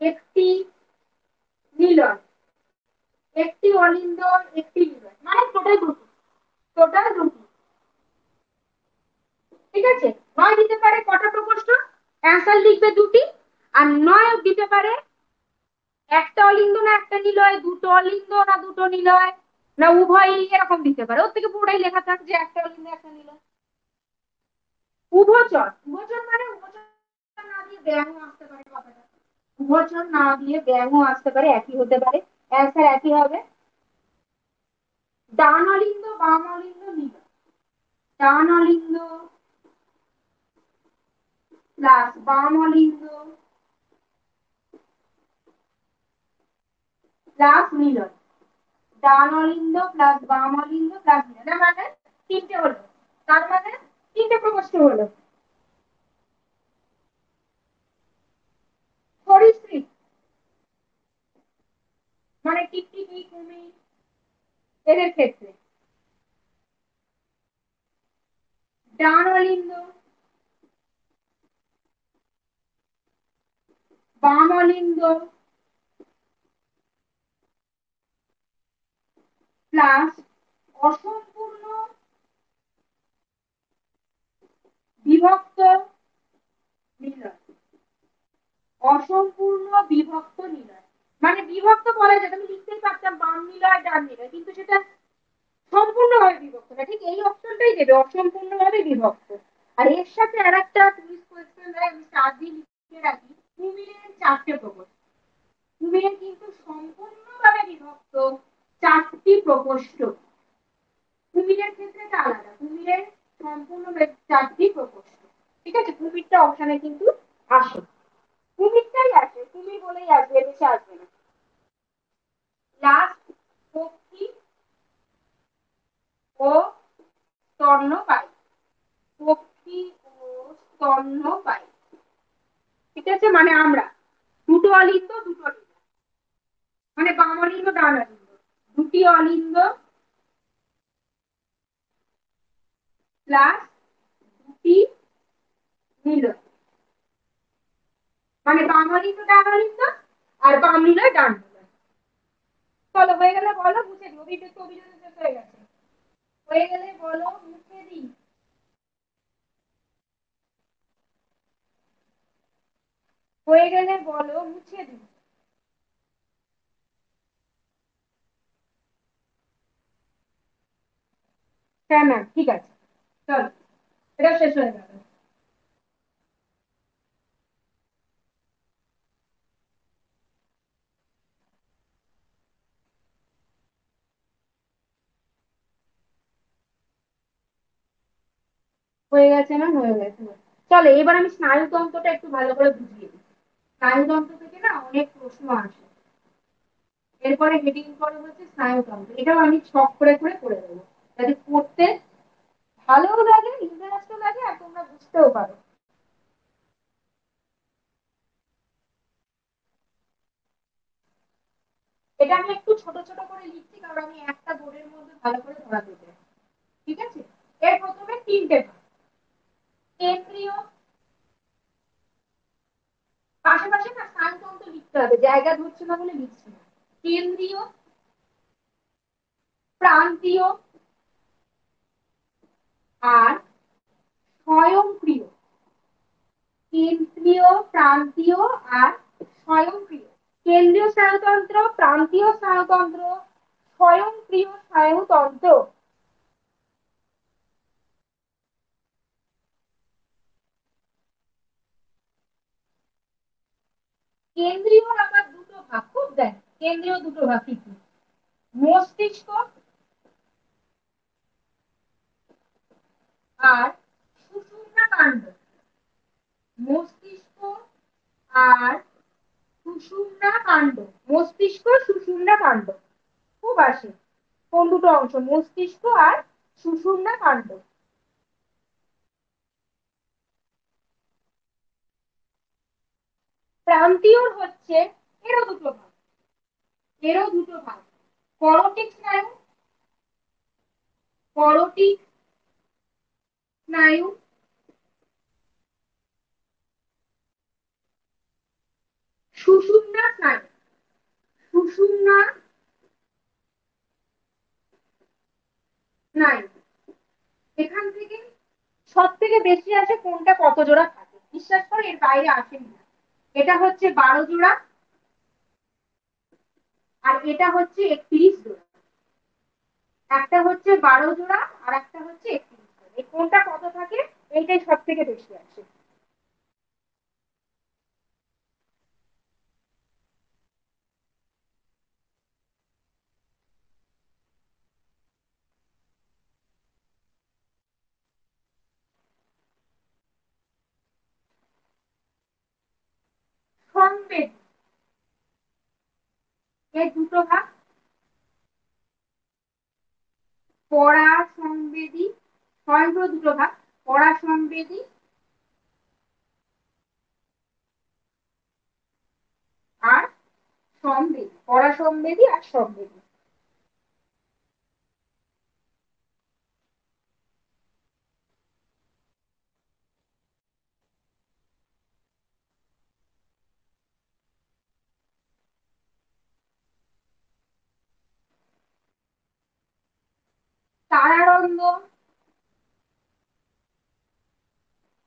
একটি নিলয়, একটি অলিন্দ একটি নিলয়, মানে টোটাল দুটি, টোটাল দুটি। ঠিক আছে, নয় দিতে পারে কটা প্রকোষ্ঠ, অ্যান্সার লিখবে দুটি। আর নয় দিতে পারে একটা অলিন্দ না একটা নিলয়, দুটো অলিন্দ না দুটো নিলয়, না উভয়ই, এরকম দিতে পারে। ওর থেকে পুরোটাই লেখা থাক যে একটা অলিন্দ একটা নিলয়। উভচর, উভচর মানে উভচর না দিয়ে ব্যাঙও আসতে পারে কথাটা, উভচর না দিয়ে ব্যাঙও আসতে পারে, একই হতে পারে, অ্যান্সার একই হবে। ডান অলিন্দ বাম অলিন্দ নিলয়, ডান অলিন্দ প্লাস বাম অলিন্দ প্লাস নিলয়, ডান অলিন্দ প্লাস বাম অলিন্দ প্লাস নিলয়, না মানে তিনটে হলো, তার মানে তিনটে প্রকোষ্ঠ হলো। সরীসৃপ মানে টিকটিকি, কুমির, এদের ক্ষেত্রে ডান অলিন্দ বাম অলিন্দ প্লাস অসম্পূর্ণ বিভক্ত নিলয়, অসম্পূর্ণ বিভক্ত নিলয়, মানে বিভক্ত বলা যায়, আমি লিখতেই পারতাম বাম নিলয় ডান নিলয়, কিন্তু সেটা সম্পূর্ণভাবে বিভক্ত না, ঠিক এই অপশনটাই দেবে, অসম্পূর্ণভাবে বিভক্ত। আর এর সাথে আর একটা কুইজ কোয়েশ্চেন দেয়, আমি স্টার দিয়ে লিখে রাখি, কুমিরের 4টে প্রকোষ্ঠ, কুমিরের কিন্তু সম্পূর্ণভাবে বিভক্ত 4টি প্রকোষ্ঠ, কুমিরের ক্ষেত্রে এটা আলাদা, কুমিরের সম্পূর্ণ 4টি প্রকোষ্ঠ। ঠিক আছে, কুমিরটা অপশনে কিন্তু আসে, কুমিরটাই আসে, কুমির বলেই আসবে, বেশি আসবে না। লাস্ট, পক্ষী ও স্তন্যপায়ী, পক্ষী ও স্তন্যপায়ী। ঠিক আছে, মানে আমরা দুটো অলিন্দ দুটো নিলয়, মানে বাম অলিন্দ ডান অলিন্দ, দুটি অলিন্দ প্লাস দুটি নিলয়, মানে বাম অলিন্দ ডান অলিন্দ আর বাম নিলয় ডান নিলয়। চলো হয়ে গেলে বলো মুছে দিই, অভিযোগ অভিযোগ শেষ হয়ে গেছে, হয়ে গেলে বলো মুছে দিই, হয়ে গেলে বলো মুছে দিই। হ্যাঁ ম্যাম, ঠিক আছে, চলো, এটা শেষ হয়ে গেল। হয়ে গেছে না, হয়ে গেছে। চলো এবার আমি স্নায়ুতন্ত্রটা একটু ভালো করে বুঝিয়ে দিই, স্নায়ুতন্ত্র থেকে না অনেক প্রশ্ন আসে। এরপরে হেডিং করে হচ্ছে স্নায়ুতন্ত্র, এটাও আমি ছক করে করে করে দেবো যাতে পড়তে ভালোও লাগে, ইন্টারেস্টও লাগে, আর তোমরা বুঝতেও পারো। এটা আমি একটু ছোট ছোট করে লিখছি, কারণ আমি একটা বোর্ডের মধ্যে ভালো করে ধরাতে চাই। ঠিক আছে, এর প্রথমে তিনটে ভাগ। কেন্দ্রীয়, পাশাপাশি না স্থানতন্ত্র লিখতে হবে, জায়গা ধরছে না বলে লিখছি না। কেন্দ্রীয়, প্রান্তীয়, আর স্বয়ংক্রিয়। কেন্দ্রীয়, প্রান্তীয়, আর স্বয়ংক্রিয়। কেন্দ্রীয় স্নায়ুতন্ত্র, প্রান্তীয় স্নায়ুতন্ত্র, স্বয়ংক্রিয় স্নায়ুতন্ত্র। কেন্দ্রীয় আবার দুটো ভাগ, খুব দেখ, কেন্দ্রীয় দুটো ভাগ কি কি? মস্তিষ্ক আর সুষুম্না কাণ্ড। মস্তিষ্ক আর সুষুম্না কাণ্ড। মস্তিষ্ক, সুষুম্না কাণ্ড খুব আসে। কোন দুটো অংশ? মস্তিষ্ক আর সুষুম্না কাণ্ড। প্রান্তীয় হচ্ছে, এরও দুটো ভাগ, এরও দুটো ভাগ। করটিক স্নায়ু, করটিক স্নায়ু, সুষুম্না স্নায়ু। সুষুম্না স্নায়ু। এখান থেকে সব থেকে বেশি আসে কোনটা কত জোড়া থাকে, বিশ্বাস করো এর বাইরে আসেনি না। এটা হচ্ছে 12 জোড়া, আর এটা হচ্ছে 31 জোড়া। একটা হচ্ছে 12 জোড়া, আর একটা হচ্ছে 31 জোড়া। এই কোনটা কত থাকে, এইটাই সব থেকে বেশি আসে। সংবেদ, এর দুটো ভাগ। পরা সংবেদী, স্বয়ংক্রিয় দুটো ভাগ, পরা সংবেদী আর সংবেদী। পরা সংবেদী আর সংবেদী। তারারন্ধ্র,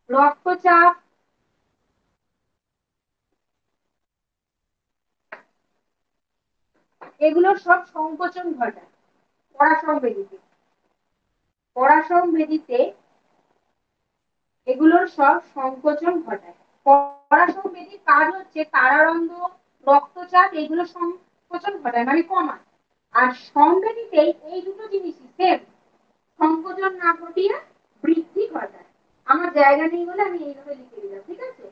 রক্তচাপ, এগুলো সব সংকোচন ঘটায় পরাসংবেদীতে। পরাসংবেদীতে এগুলোর সব সংকোচন ঘটায়। পরাসংবেদীর কাজ হচ্ছে তারারন্ধ্র, রক্তচাপ, এগুলো সংকোচন ঘটায় মানে কমায়। আর সংবেদীতে এই দুটো জিনিসই সেম, সংকোচন না ঘটিয়ে বৃদ্ধি ঘটায়। আমার জায়গা নেই বলে আমি এইভাবে লিখে দিলাম, ঠিক আছে?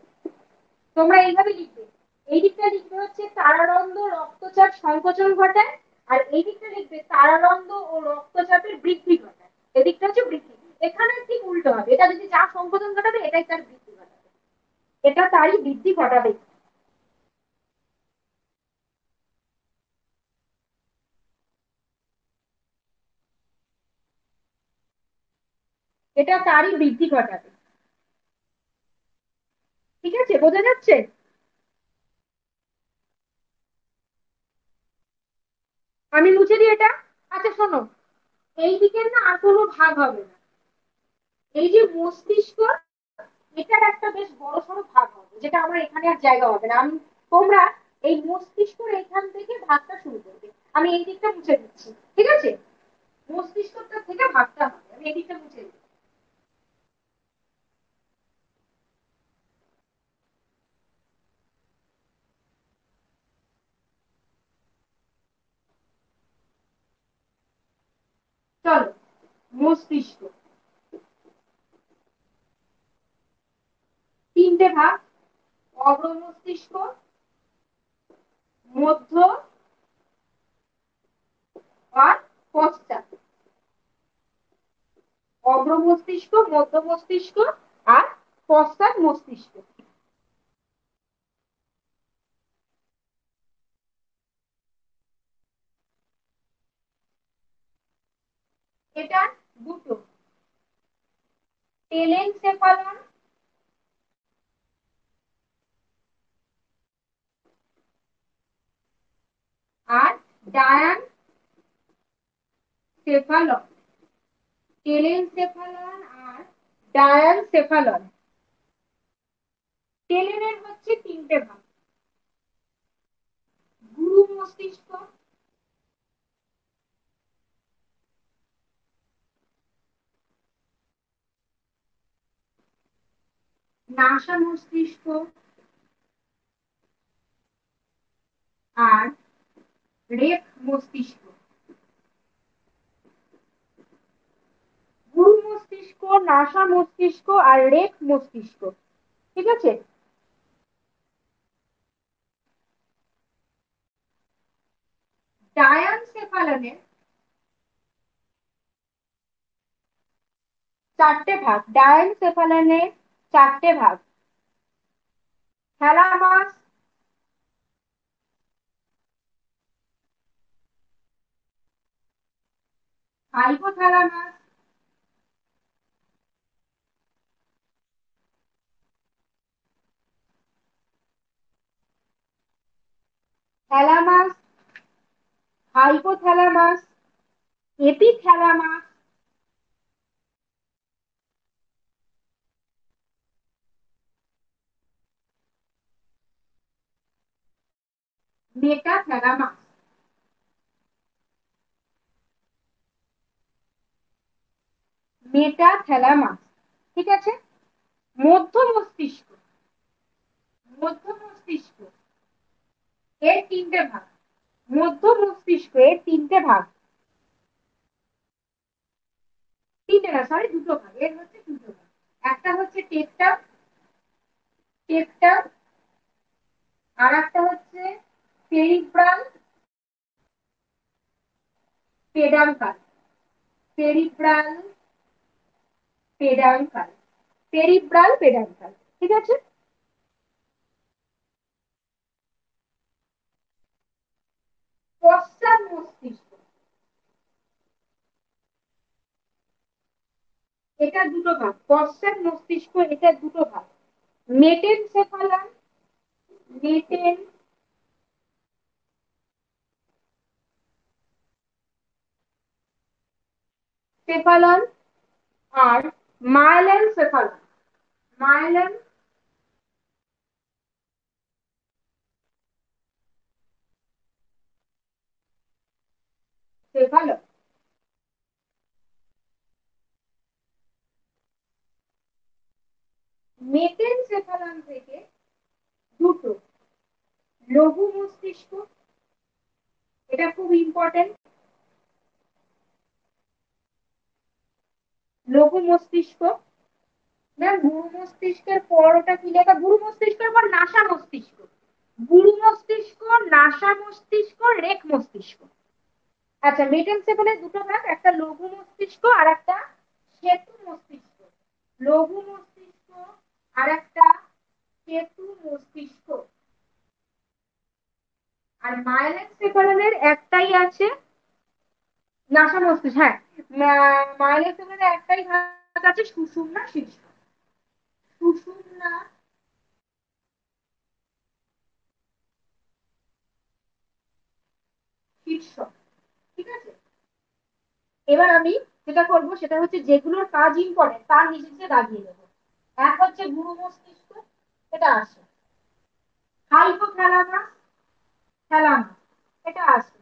তোমরা এইভাবে লিখবে। এই দিকটা লিখবে হচ্ছে তারারন্ধ্র, রক্তচাপ সংকোচন ঘটায়, আর এই দিকটা লিখবে তারারন্ধ্র ও রক্তচাপের বৃদ্ধি ঘটায়। এদিকটা হচ্ছে বৃদ্ধি। এখানে ঠিক উল্টো হবে, এটা যদি যা সংকোচন ঘটাবে এটাই তার বৃদ্ধি ঘটাবে, এটা তারই বৃদ্ধি ঘটাবে। এটা তারই বৃদ্ধি ঘটাবে। ঠিক আছে, বোঝা যাচ্ছে? আমি মুছে দিই এটা। আচ্ছা শোনো, এই দিকের না আর কোনো ভাগ হবে না। এই যে মস্তিষ্ক, এটার একটা বেশ বড় সড়ো ভাগ হবে, যেটা আমার এখানে আর জায়গা হবে না। আমি, তোমরা এই মস্তিষ্কের এখান থেকে ভাগটা শুরু করবে। আমি এই দিকটা মুছে দিচ্ছি, ঠিক আছে? মস্তিষ্কটা থেকে ভাগটা হবে, আমি এই দিকটা মুছে দিচ্ছি। চলো, মস্তিষ্ক তিনটে ভাগ: অগ্র মস্তিষ্ক, মধ্য আর পশ্চাৎ। অগ্র মস্তিষ্ক, মধ্য মস্তিষ্ক আর পশ্চাৎ মস্তিষ্ক। এটা দুটো, টেলেনসেফালন আর ডায়ানসেফালন। টেলেনসেফালন আর ডায়ানসেফালন। টেলেনের হচ্ছে তিনটে ভাগ, গুরু মস্তিষ্ক, নাসা মস্তিষ্ক আর রেক মস্তিষ্ক। গুরু মস্তিষ্ক, নাসা মস্তিষ্ক আর রেক মস্তিষ্ক, ঠিক আছে। ডায়ানসেফালনের চারটে ভাগ, ডায়ানসেফালনের চারটে ভাগ, থ্যালামাস, হাইপোথ্যালামাস, থ্যালামাস, হাইপোথ্যালামাস, এপিথ্যালামাস, মেটাথ্যালামাস। মেটাথ্যালামাস, ঠিক আছে। মধ্য মস্তিষ্ক, মধ্য মস্তিষ্ক এর তিনটে ভাগ, মধ্য মস্তিষ্ক এর তিনটে ভাগ, তিনটে না সরি দুটো ভাগ, এর হচ্ছে দুটো ভাগ। একটা হচ্ছে টেকটাম, টেকটাম, আর একটা হচ্ছে সেরিব্রাল পেডাঙ্কাল, সেরিব্রাল পেডাঙ্কাল, সেরিব্রাল পেডাঙ্কাল, ঠিক আছে। পশ্চাৎ মস্তিষ্ক, এটা দুটো ভাগ, পশ্চাৎ মস্তিষ্ক এটা দুটো ভাগ, মেটেনসেফালন, মেটেনসেফালন আর মাইলেনসেফালন, মাইলেনসেফালন। মেটেনসেফালন থেকে দুটো, লঘু মস্তিষ্ক, এটা খুব ইম্পর্টেন্ট, লঘু মস্তিষ্ক। ম্যাম গুরু মস্তিষ্কের পর ওটা কি লেখা, গুরু মস্তিষ্কের পর নাসা মস্তিষ্ক, গুরু মস্তিষ্ক, নাসা মস্তিষ্ক, রেক মস্তিষ্ক। আচ্ছা, মেটেনসেফালের দুটো ভাগ, একটা লঘু মস্তিষ্ক আর একটা সেতু মস্তিষ্ক, লঘু মস্তিষ্ক আর একটা সেতু মস্তিষ্ক। আর মাইলেনসেফালনের একটাই আছে, নাসা মস্তিষ্ক, হ্যাঁ, মাইলেনসেফালনের একটাই ভাগ আছে, সুষুম্না শীর্ষ, সুষুম্না শীর্ষ, ঠিক আছে। এবার আমি যেটা করব সেটা হচ্ছে যেগুলোর কাজ ইম্পর্টেন্ট তার নিচে নিচে দাগিয়ে দেবো। এক হচ্ছে গুরু মস্তিষ্ক, এটা আসে, হাইপোথ্যালামাস, থ্যালামাস, এটা আসে,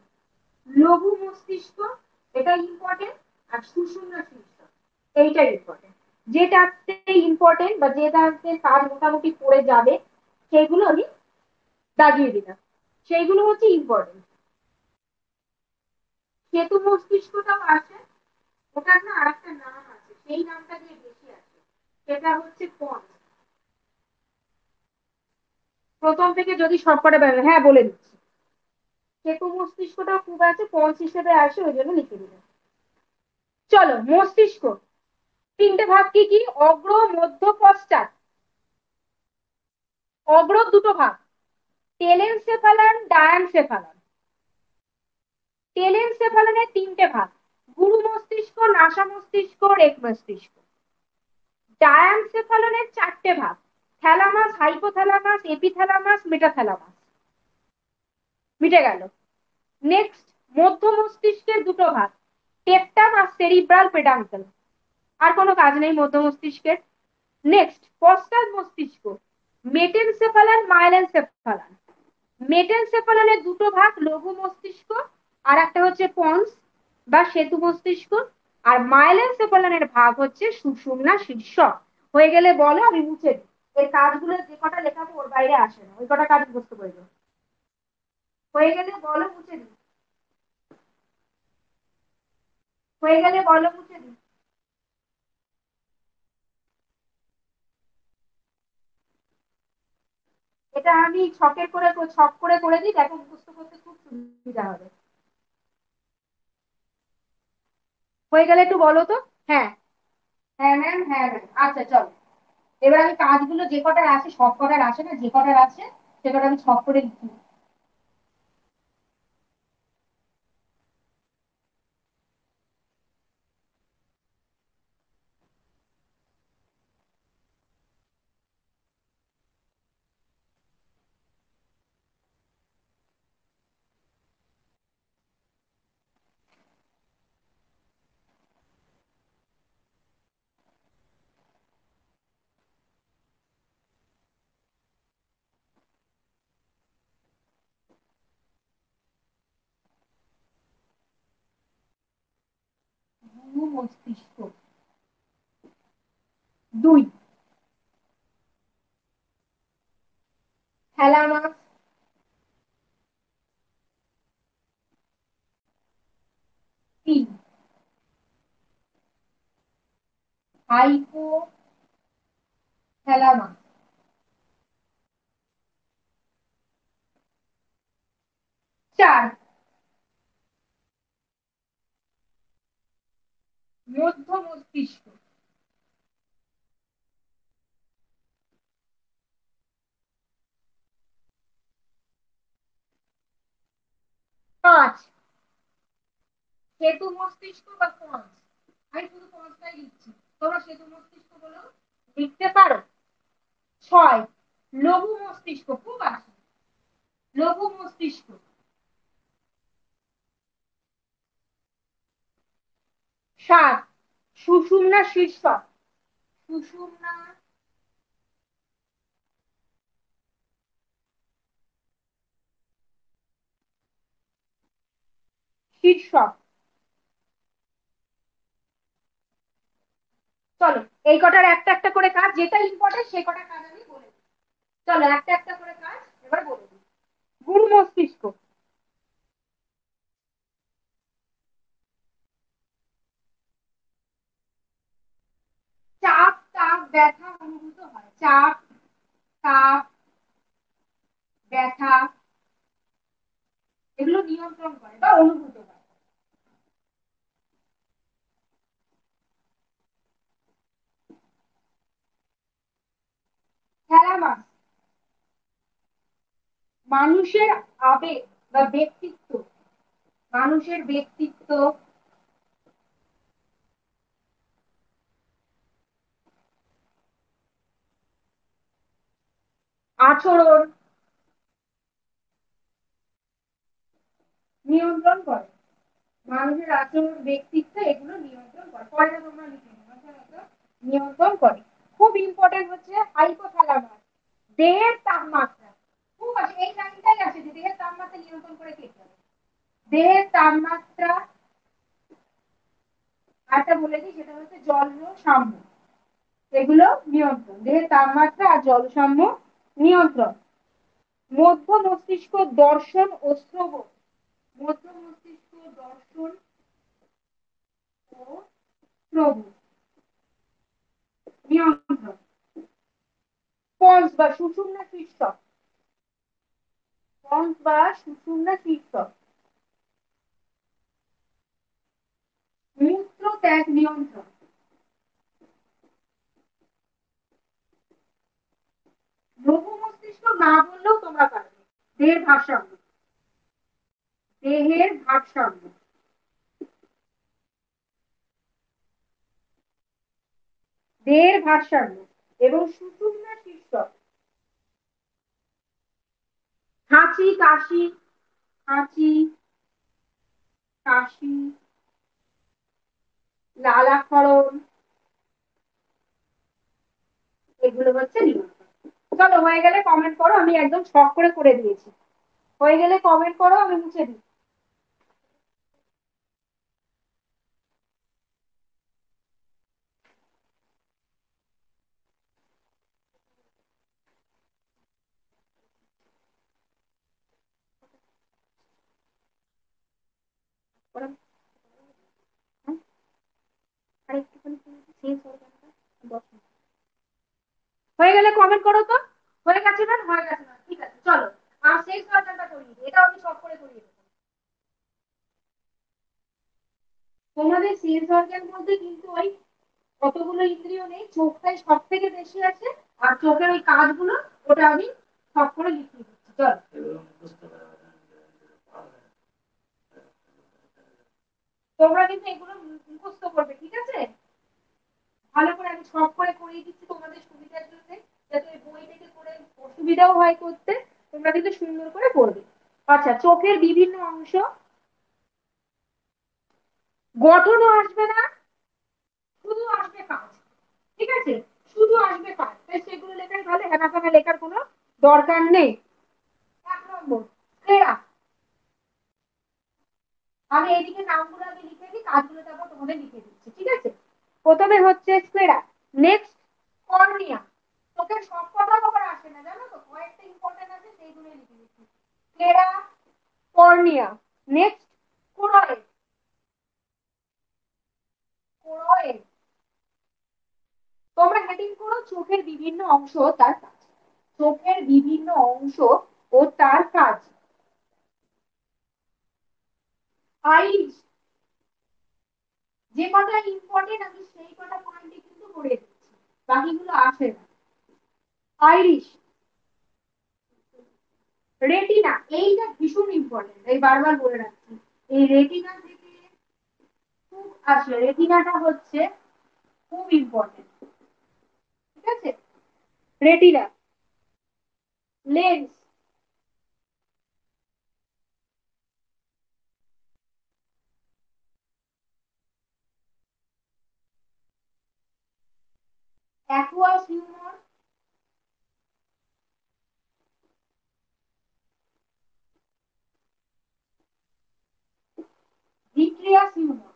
লঘু মস্তিষ্ক, এটা ইম্পর্টেন্ট, আর সুষুম্না শীর্ষ, এইটা ইম্পর্টেন্ট। যেটাতে ইম্পর্টেন্ট বা যেটাতে কাজ মোটামুটি পড়ে যাবে সেগুলো আমি দাগিয়ে দিলাম, সেইগুলো হচ্ছে ইম্পর্টেন্ট। সেতু মস্তিষ্কটাও আসে, ওটার না আরেকটা নাম আছে, সেই নামটা দিয়ে বেশি আছে, সেটা হচ্ছে পন্স। প্রথম থেকে যদি সবকটা বেরোয়, হ্যাঁ বলে দিচ্ছি, সেতু মস্তিষ্কটাও খুব আছে, পন্স হিসেবে আসে, ওই জন্য লিখে দিলাম। চলো মস্তিষ্ক, তিনটে ভাগ কি কি? অগ্র, মধ্য, পশ্চাৎ। অগ্র দুটো ভাগ, টেলেনসেফালন, ডায়ানসেফালন। টেলেনসেফালনের তিনটে ভাগ, গুরু মস্তিষ্ক, নাসা মস্তিষ্ক, রেক মস্তিষ্ক। ডায়ানসেফালনের চারটে ভাগ, থ্যালামাস, হাইপোথ্যালামাস, এপিথ্যালামাস, মেটাথ্যালামাস। মিটে গেল। নেক্সট, মধ্য মস্তিষ্কের দুটো ভাগ, টেপটাম আর সেরিব্রাল পেডাঙ্কল। আর কোনো কাজ নেই মধ্য মস্তিষ্কের। নেক্সট, পশ্চাৎ মস্তিষ্ক, মেটেনসেফালান, মাইলেনসেফালান। মেটেনসেফালনের দুটো ভাগ, লঘু মস্তিষ্ক আর একটা হচ্ছে পন্স বা সেতু মস্তিষ্ক। আর মাইলেনসেফালনের ভাগ হচ্ছে সুষুম্না শীর্ষক। হয়ে গেলে বলো, আমি মুছে দিই। এর কাজগুলো যে কটা লেখাবো ওর বাইরে আসে না, ওই কটা কাজ বুঝতে পারবে। হয়ে গেলে বলো, মুছে দিই। হয়ে গেলে বলো, মুছে দিই। এটা আমি ছক করে করে দিই, দেখো মুখস্থ করতে খুব সুবিধা হবে। হয়ে গেলে একটু বলো তো। হ্যাঁ, হ্যাঁ ম্যাম, হ্যাঁ ম্যাম, আচ্ছা চলো। এবার আমি কাজগুলো যে কটার আছে, সব কটার আসে না, যে কটার আছে সে কটা আমি ছক করে লিখি। গুরু মস্তিষ্ক দুই, থ্যালামাস তিন, হাইপো থ্যালামাস চার, মধ্য মস্তিষ্ক পাঁচ, সেতু মস্তিষ্ক বা পন্স। আমি শুধু পন্সটাই লিখছি, তোমরা সেতু মস্তিষ্ক বলেও লিখতে পারো। ছয়, লঘু মস্তিষ্ক, খুব আছে, লঘু মস্তিষ্ক। সাত, সুষুম্না শীর্ষক, সুষুম্না শীর্ষক। চলো, এই কটার একটা একটা করে কাজ, যেটা ইম্পর্টেন্ট সে কটা কাজ আমি বলে দিই। চলো, একটা একটা করে কাজ এবার বলে দিই। গুরু মস্তিষ্ক, চাপ, তাপ, ব্যথা অনুভূত হয়। চাপ, তাপ, ব্যথা এগুলো নিয়ন্ত্রণ করে বা অনুভূত হয়। থ্যালামাস, মানুষের আবেগ বা ব্যক্তিত্ব, মানুষের ব্যক্তিত্ব, আচরণ নিয়ন্ত্রণ করে। মানুষের আচরণ, ব্যক্তিত্ব এগুলো নিয়ন্ত্রণ করে। পরে তোমরা লিখে নেবে, নিয়ন্ত্রণ করে। খুব ইম্পর্টেন্ট হচ্ছে হাইপোথ্যালামাস, দেহের তাপমাত্রা। খুব আছে, এই লাইনটাই আছে যে দেহের তাপমাত্রা নিয়ন্ত্রণ করে কে করে। দেহের তাপমাত্রা, আরেকটা বলে দিই, সেটা হচ্ছে জল সাম্য। এগুলো নিয়ন্ত্রণ, দেহের তাপমাত্রা আর জল সাম্য নিয়ন্ত্রণ। মধ্য মস্তিষ্ক দর্শন ও শ্রবণ, মধ্য মস্তিষ্ক দর্শন ও শ্রবণ নিয়ন্ত্রণ। পন্স বা সুষুম্না শীর্ষক, পন্স বা সুষুম্না শীর্ষক মূত্র ত্যাগ নিয়ন্ত্রণ। না বললেও তোমরা পারবে। দেহের ভারসাম্য, দেহের ভারসাম্য, দেহের ভারসাম্য এবং সুষুম্না শীর্ষক, হাঁচি কাশি, হাঁচি কাশি, লালাক্ষরণ, এগুলো হচ্ছে নিয়ন্ত্রণ। চলো হয়ে গেলে কমেন্ট করো, আমি একদম শখ করে করে দিয়েছি। হয়ে গেলে কমেন্ট করো, আমি মুছে দিই। হয়ে গেলে কমেন্ট করো তো। হয়ে গেছে না? হয়ে গেছে না, ঠিক আছে চলো। আর সেই সরকারটা করিয়ে দিই, এটাও আমি শখ করে করিয়ে দেবো। তোমাদের সেন্স অর্গান মধ্যে কিন্তু ওই কতগুলো ইন্দ্রিয় নেই, চোখটাই সব থেকে বেশি আছে। আর চোখের ওই কাজগুলো, ওটা আমি সব করে লিখিয়ে দিচ্ছি, চল। তোমরা কিন্তু এগুলো মুখস্থ করবে, ঠিক আছে? ভালো করে আমি সব করে করিয়ে দিচ্ছি তোমাদের সুবিধার জন্য, যাতে বই থেকে করে অসুবিধাও হয় করতে। তোমরা কিন্তু সুন্দর করে পড়বে। আচ্ছা, চোখের বিভিন্ন অংশ, গঠনও আসবে না, শুধু আসবে কাজ। ঠিক আছে, শুধু আসবে কাজ, তাই সেগুলো লেখাই ভালো, হেনাফেনা লেখার কোনো দরকার নেই। 1 নম্বর, ক্লেরা। আমি এইদিকে নামগুলো আগে লিখে দিই, কাজগুলো তারপর তোমাদের লিখে দিচ্ছি, ঠিক আছে? প্রথমে হচ্ছে স্ক্লেরা, নেক্সট কর্নিয়া। চোখের সব কথা আবার আসে না, জানো তো, কয়েকটা ইম্পর্টেন্ট আছে, সেইগুলো লিখে দিচ্ছি। Sclera, cornea, next choroid, choroid. তোমরা হেডিং করো চোখের বিভিন্ন অংশ ও তার কাজ, চোখের বিভিন্ন অংশ ও তার কাজ। আইরিশ, যে কটা ইম্পর্টেন্ট আমি সেই কটা পয়েন্টে কিন্তু করে দিচ্ছি, বাকিগুলো আসে না। আইরিশ, রেটিনা, এইটা ভীষণ ইম্পর্টেন্ট, এই বারবার বলে রাখছি। এই রেটিনা থেকে খুব আসে, রেটিনাটা হচ্ছে খুব ইম্পর্টেন্ট, ঠিক আছে? Retina, lens, aqueous humour, vitreous humour,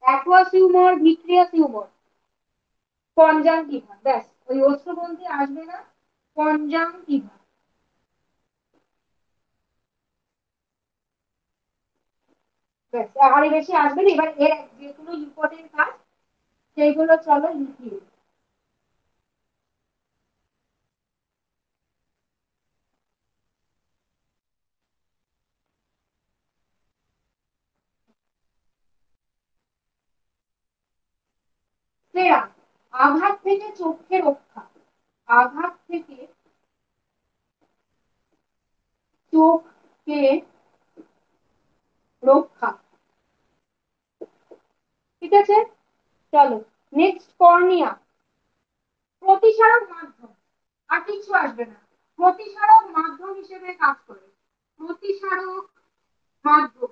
aqueous humour, vitreous humour, conjunctiva. ব্যাস, ওই অস্ত্রবন্ধী আসবে না, কনজাংটিভা। ব্যাস, আরো বেশি আসবে না। এবার এর যেগুলো ইম্পর্টেন্ট কাজ সেইগুলো চলো লিখিয়ে। সেরা, আঘাত থেকে চোখকে রক্ষা, আঘাত থেকে চোখকে রক্ষা, ঠিক আছে? চলো নেক্সট, কর্নিয়া, প্রতিসারক মাধ্যম। আর কিছু আসবে না, প্রতিসারক মাধ্যম হিসেবে কাজ করে, প্রতিসারক মাধ্যম।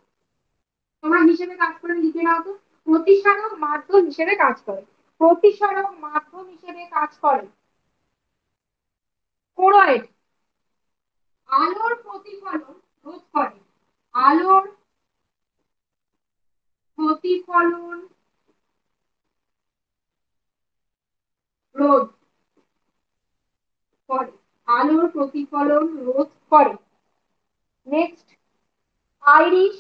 তোমরা হিসেবে কাজ করে লিখে নাও তো, প্রতিসারক মাধ্যম হিসেবে কাজ করে, প্রতিসারক মাধ্যম হিসেবে কাজ করে। কোরয়েড, আলোর প্রতিফলন রোধ করে, আলোর প্রতিফলন রোধ করে, আলোর প্রতিফলন রোধ করে। নেক্সট, আইরিশ,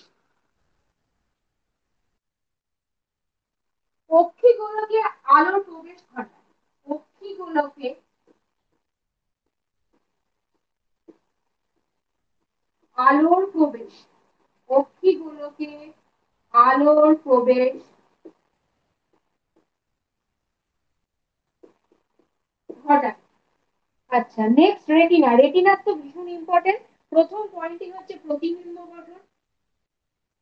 পক্ষীগুলোকে আলোর প্রবেশ ঘটায়, পক্ষীগুলোকে আলোর প্রবেশ, পক্ষীগুলোকে আলোর প্রবেশ ঘটায়। আচ্ছা, নেক্সট রেটিনা। রেটিনার তো ভীষণ ইম্পর্টেন্ট। প্রথম পয়েন্টই হচ্ছে প্রতিবিম্ব গঠন।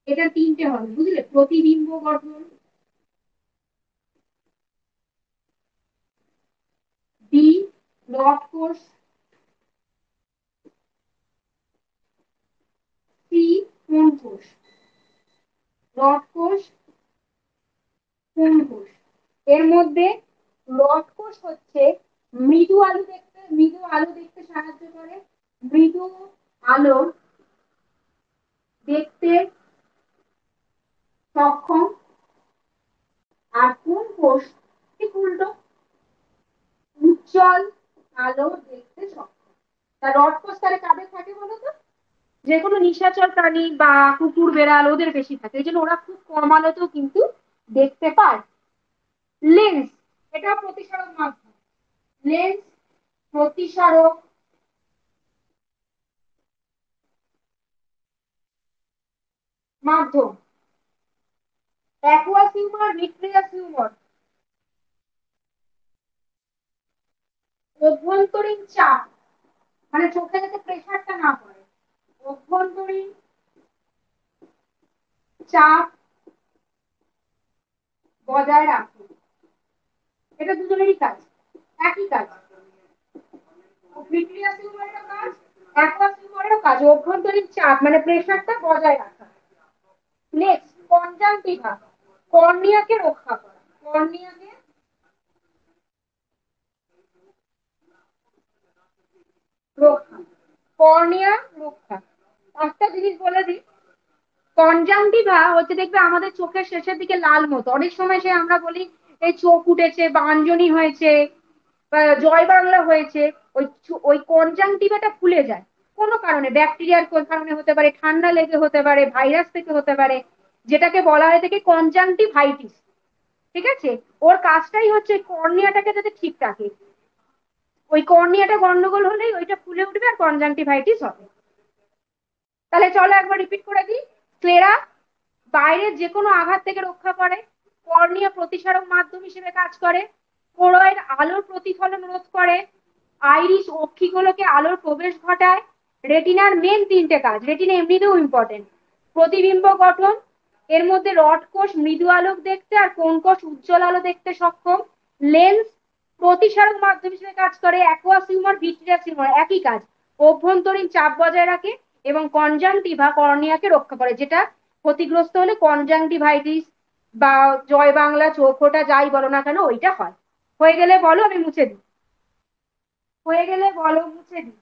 এটা তিনটে হবে, বুঝলে? প্রতিবিম্ব গঠন, বি রড কোষ, সি কোণ কোষ। রড কোষ, কোণ কোষ। এর মধ্যে রড কোষ হচ্ছে মৃদু আলো দেখতে সাহায্য করে। মৃদু আলো দেখতে সক্ষম। আর কোন কোষ ঠিক উল্টো, উজ্জ্বল আলো দেখতে সক্ষম। তা রড কোষ তাহলে কাদের থাকে বলো তো? যে কোনো নিশাচর প্রাণী বা কুকুর বেড়াল ওদের বেশি থাকে, এই জন্য ওরা খুব কম আলোতেও কিন্তু দেখতে পায়। লেন্স, এটা প্রতিসারক মাধ্যম। লেন্স প্রতিসারক মাধ্যম। Aqueous humour, vitreous humour. অভ্যন্তরীণ চাপ, মানে চোখে যাতে প্রেশারটা না পড়ে, অভ্যন্তরীণ চাপ বজায় রাখে। এটা দুজনেরই কাজ, একই কাজ। ভিট্রিয়াস হিউমারেরও কাজ, অ্যাকুয়াস হিউমারেরও কাজ, অভ্যন্তরীণ চাপ মানে প্রেশারটা বজায় রাখা। নেক্সট কনজাংটিভা, কর্নিয়াকে রক্ষা করা। কর্নিয়াকে রক্ষা, কর্নিয়া রক্ষা। একটা জিনিস বলে দিই, কনজাংটিভা হচ্ছে, দেখবে আমাদের চোখের শেষের দিকে লাল মতো, অনেক সময় সে আমরা বলি এই চোখ উঠেছে বা আঞ্জনি হয়েছে বা জয় বাংলা হয়েছে। ওই কনজাংটিভাটা ফুলে যায় কোনো কারণে, ব্যাকটেরিয়ার কারণে হতে পারে, ঠান্ডা লেগে হতে পারে, ভাইরাস থেকে হতে পারে, যেটাকে বলা হয় থেকে কনজাংটিভাইটিস। ঠিক আছে? ওর কাজটাই হচ্ছে কর্নিয়াটাকে যাতে ঠিক রাখে। ওই কর্নিয়াটা গন্ডগোল হলেই ওইটা ফুলে উঠবে আর কনজাংটিভাইটিস হবে। তাহলে চলো একবার রিপিট করে দিই। স্ক্লেরা বাইরের যে কোনো আঘাত থেকে রক্ষা করে। কর্নিয়া প্রতিসারক মাধ্যম হিসেবে কাজ করে। কোরয়েড আলোর প্রতিফলন রোধ করে। আইরিশ অক্ষিগোলকে আলোর প্রবেশ ঘটায়। রেটিনার মেন তিনটে কাজ, রেটিনা এমনিতেও ইম্পর্টেন্ট। প্রতিবিম্ব গঠন, এর মধ্যে রড কোষ মৃদু আলোক দেখতে আর কোণ কোষ উজ্জ্বল আলো দেখতে সক্ষম। লেন্স প্রতিসারক মাধ্যম হিসেবে কাজ করে। অ্যাকুয়াস হিউমার, ভিট্রিয়াস হিউমার একই কাজ, অভ্যন্তরীণ চাপ বজায় রাখে। এবং কনজাংটিভা কর্নিয়াকে রক্ষা করে, যেটা ক্ষতিগ্রস্ত হলে কনজাংটিভাইটিস বা জয় বাংলা চোখ ওটা যাই বলো না কেন ওইটা হয়। হয়ে গেলে বলো, আমি মুছে দিই। হয়ে গেলে বলো, মুছে দিই।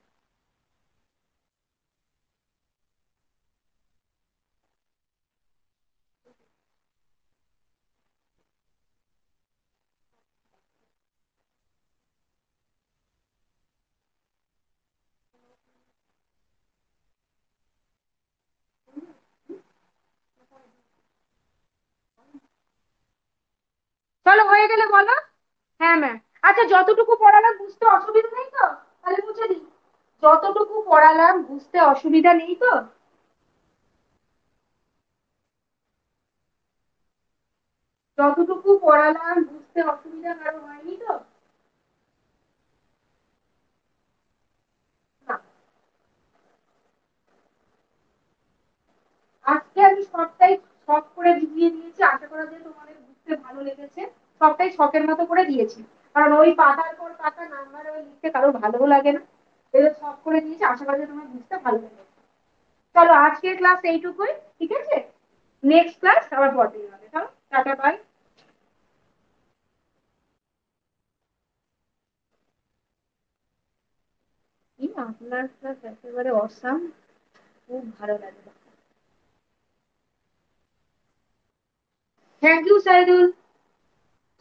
চলো হয়ে গেলে বলো। হ্যাঁ ম্যাম। আচ্ছা, যতটুকু পড়ালাম বুঝতে অসুবিধা নেই তো? তাহলে মুছে দিই। যতটুকু পড়ালাম বুঝতে অসুবিধা নেই তো? যতটুকু পড়ালাম বুঝতে অসুবিধা কারো হয়নি তো? না। আজকে আমি সবটাই শখ করে বুঝিয়ে দিয়েছি, আশা করা যায় তোমাদের বুঝতে ভালো লেগেছে। সবটাই শখের মতো করে দিয়েছি, কারণ ওই পাতার পর পাতা নাম্বার ওই লিখতে কারোর ভালোও লাগে না। এই শখ করে দিয়েছি, আশা করা যায় তোমার বুঝতে ভালো লেগেছে। চলো আজকের ক্লাস এইটুকুই, ঠিক আছে? নেক্সট ক্লাস আবার পরদিন হবে। চলো টাটা, বাই। আপনার ক্লাস একেবারে অসাম, খুব ভালো লাগে। Thank you Saidul.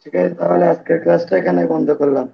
ঠিক আছে, তাহলে আজকের ক্লাসটা এখানে বন্ধ করলাম।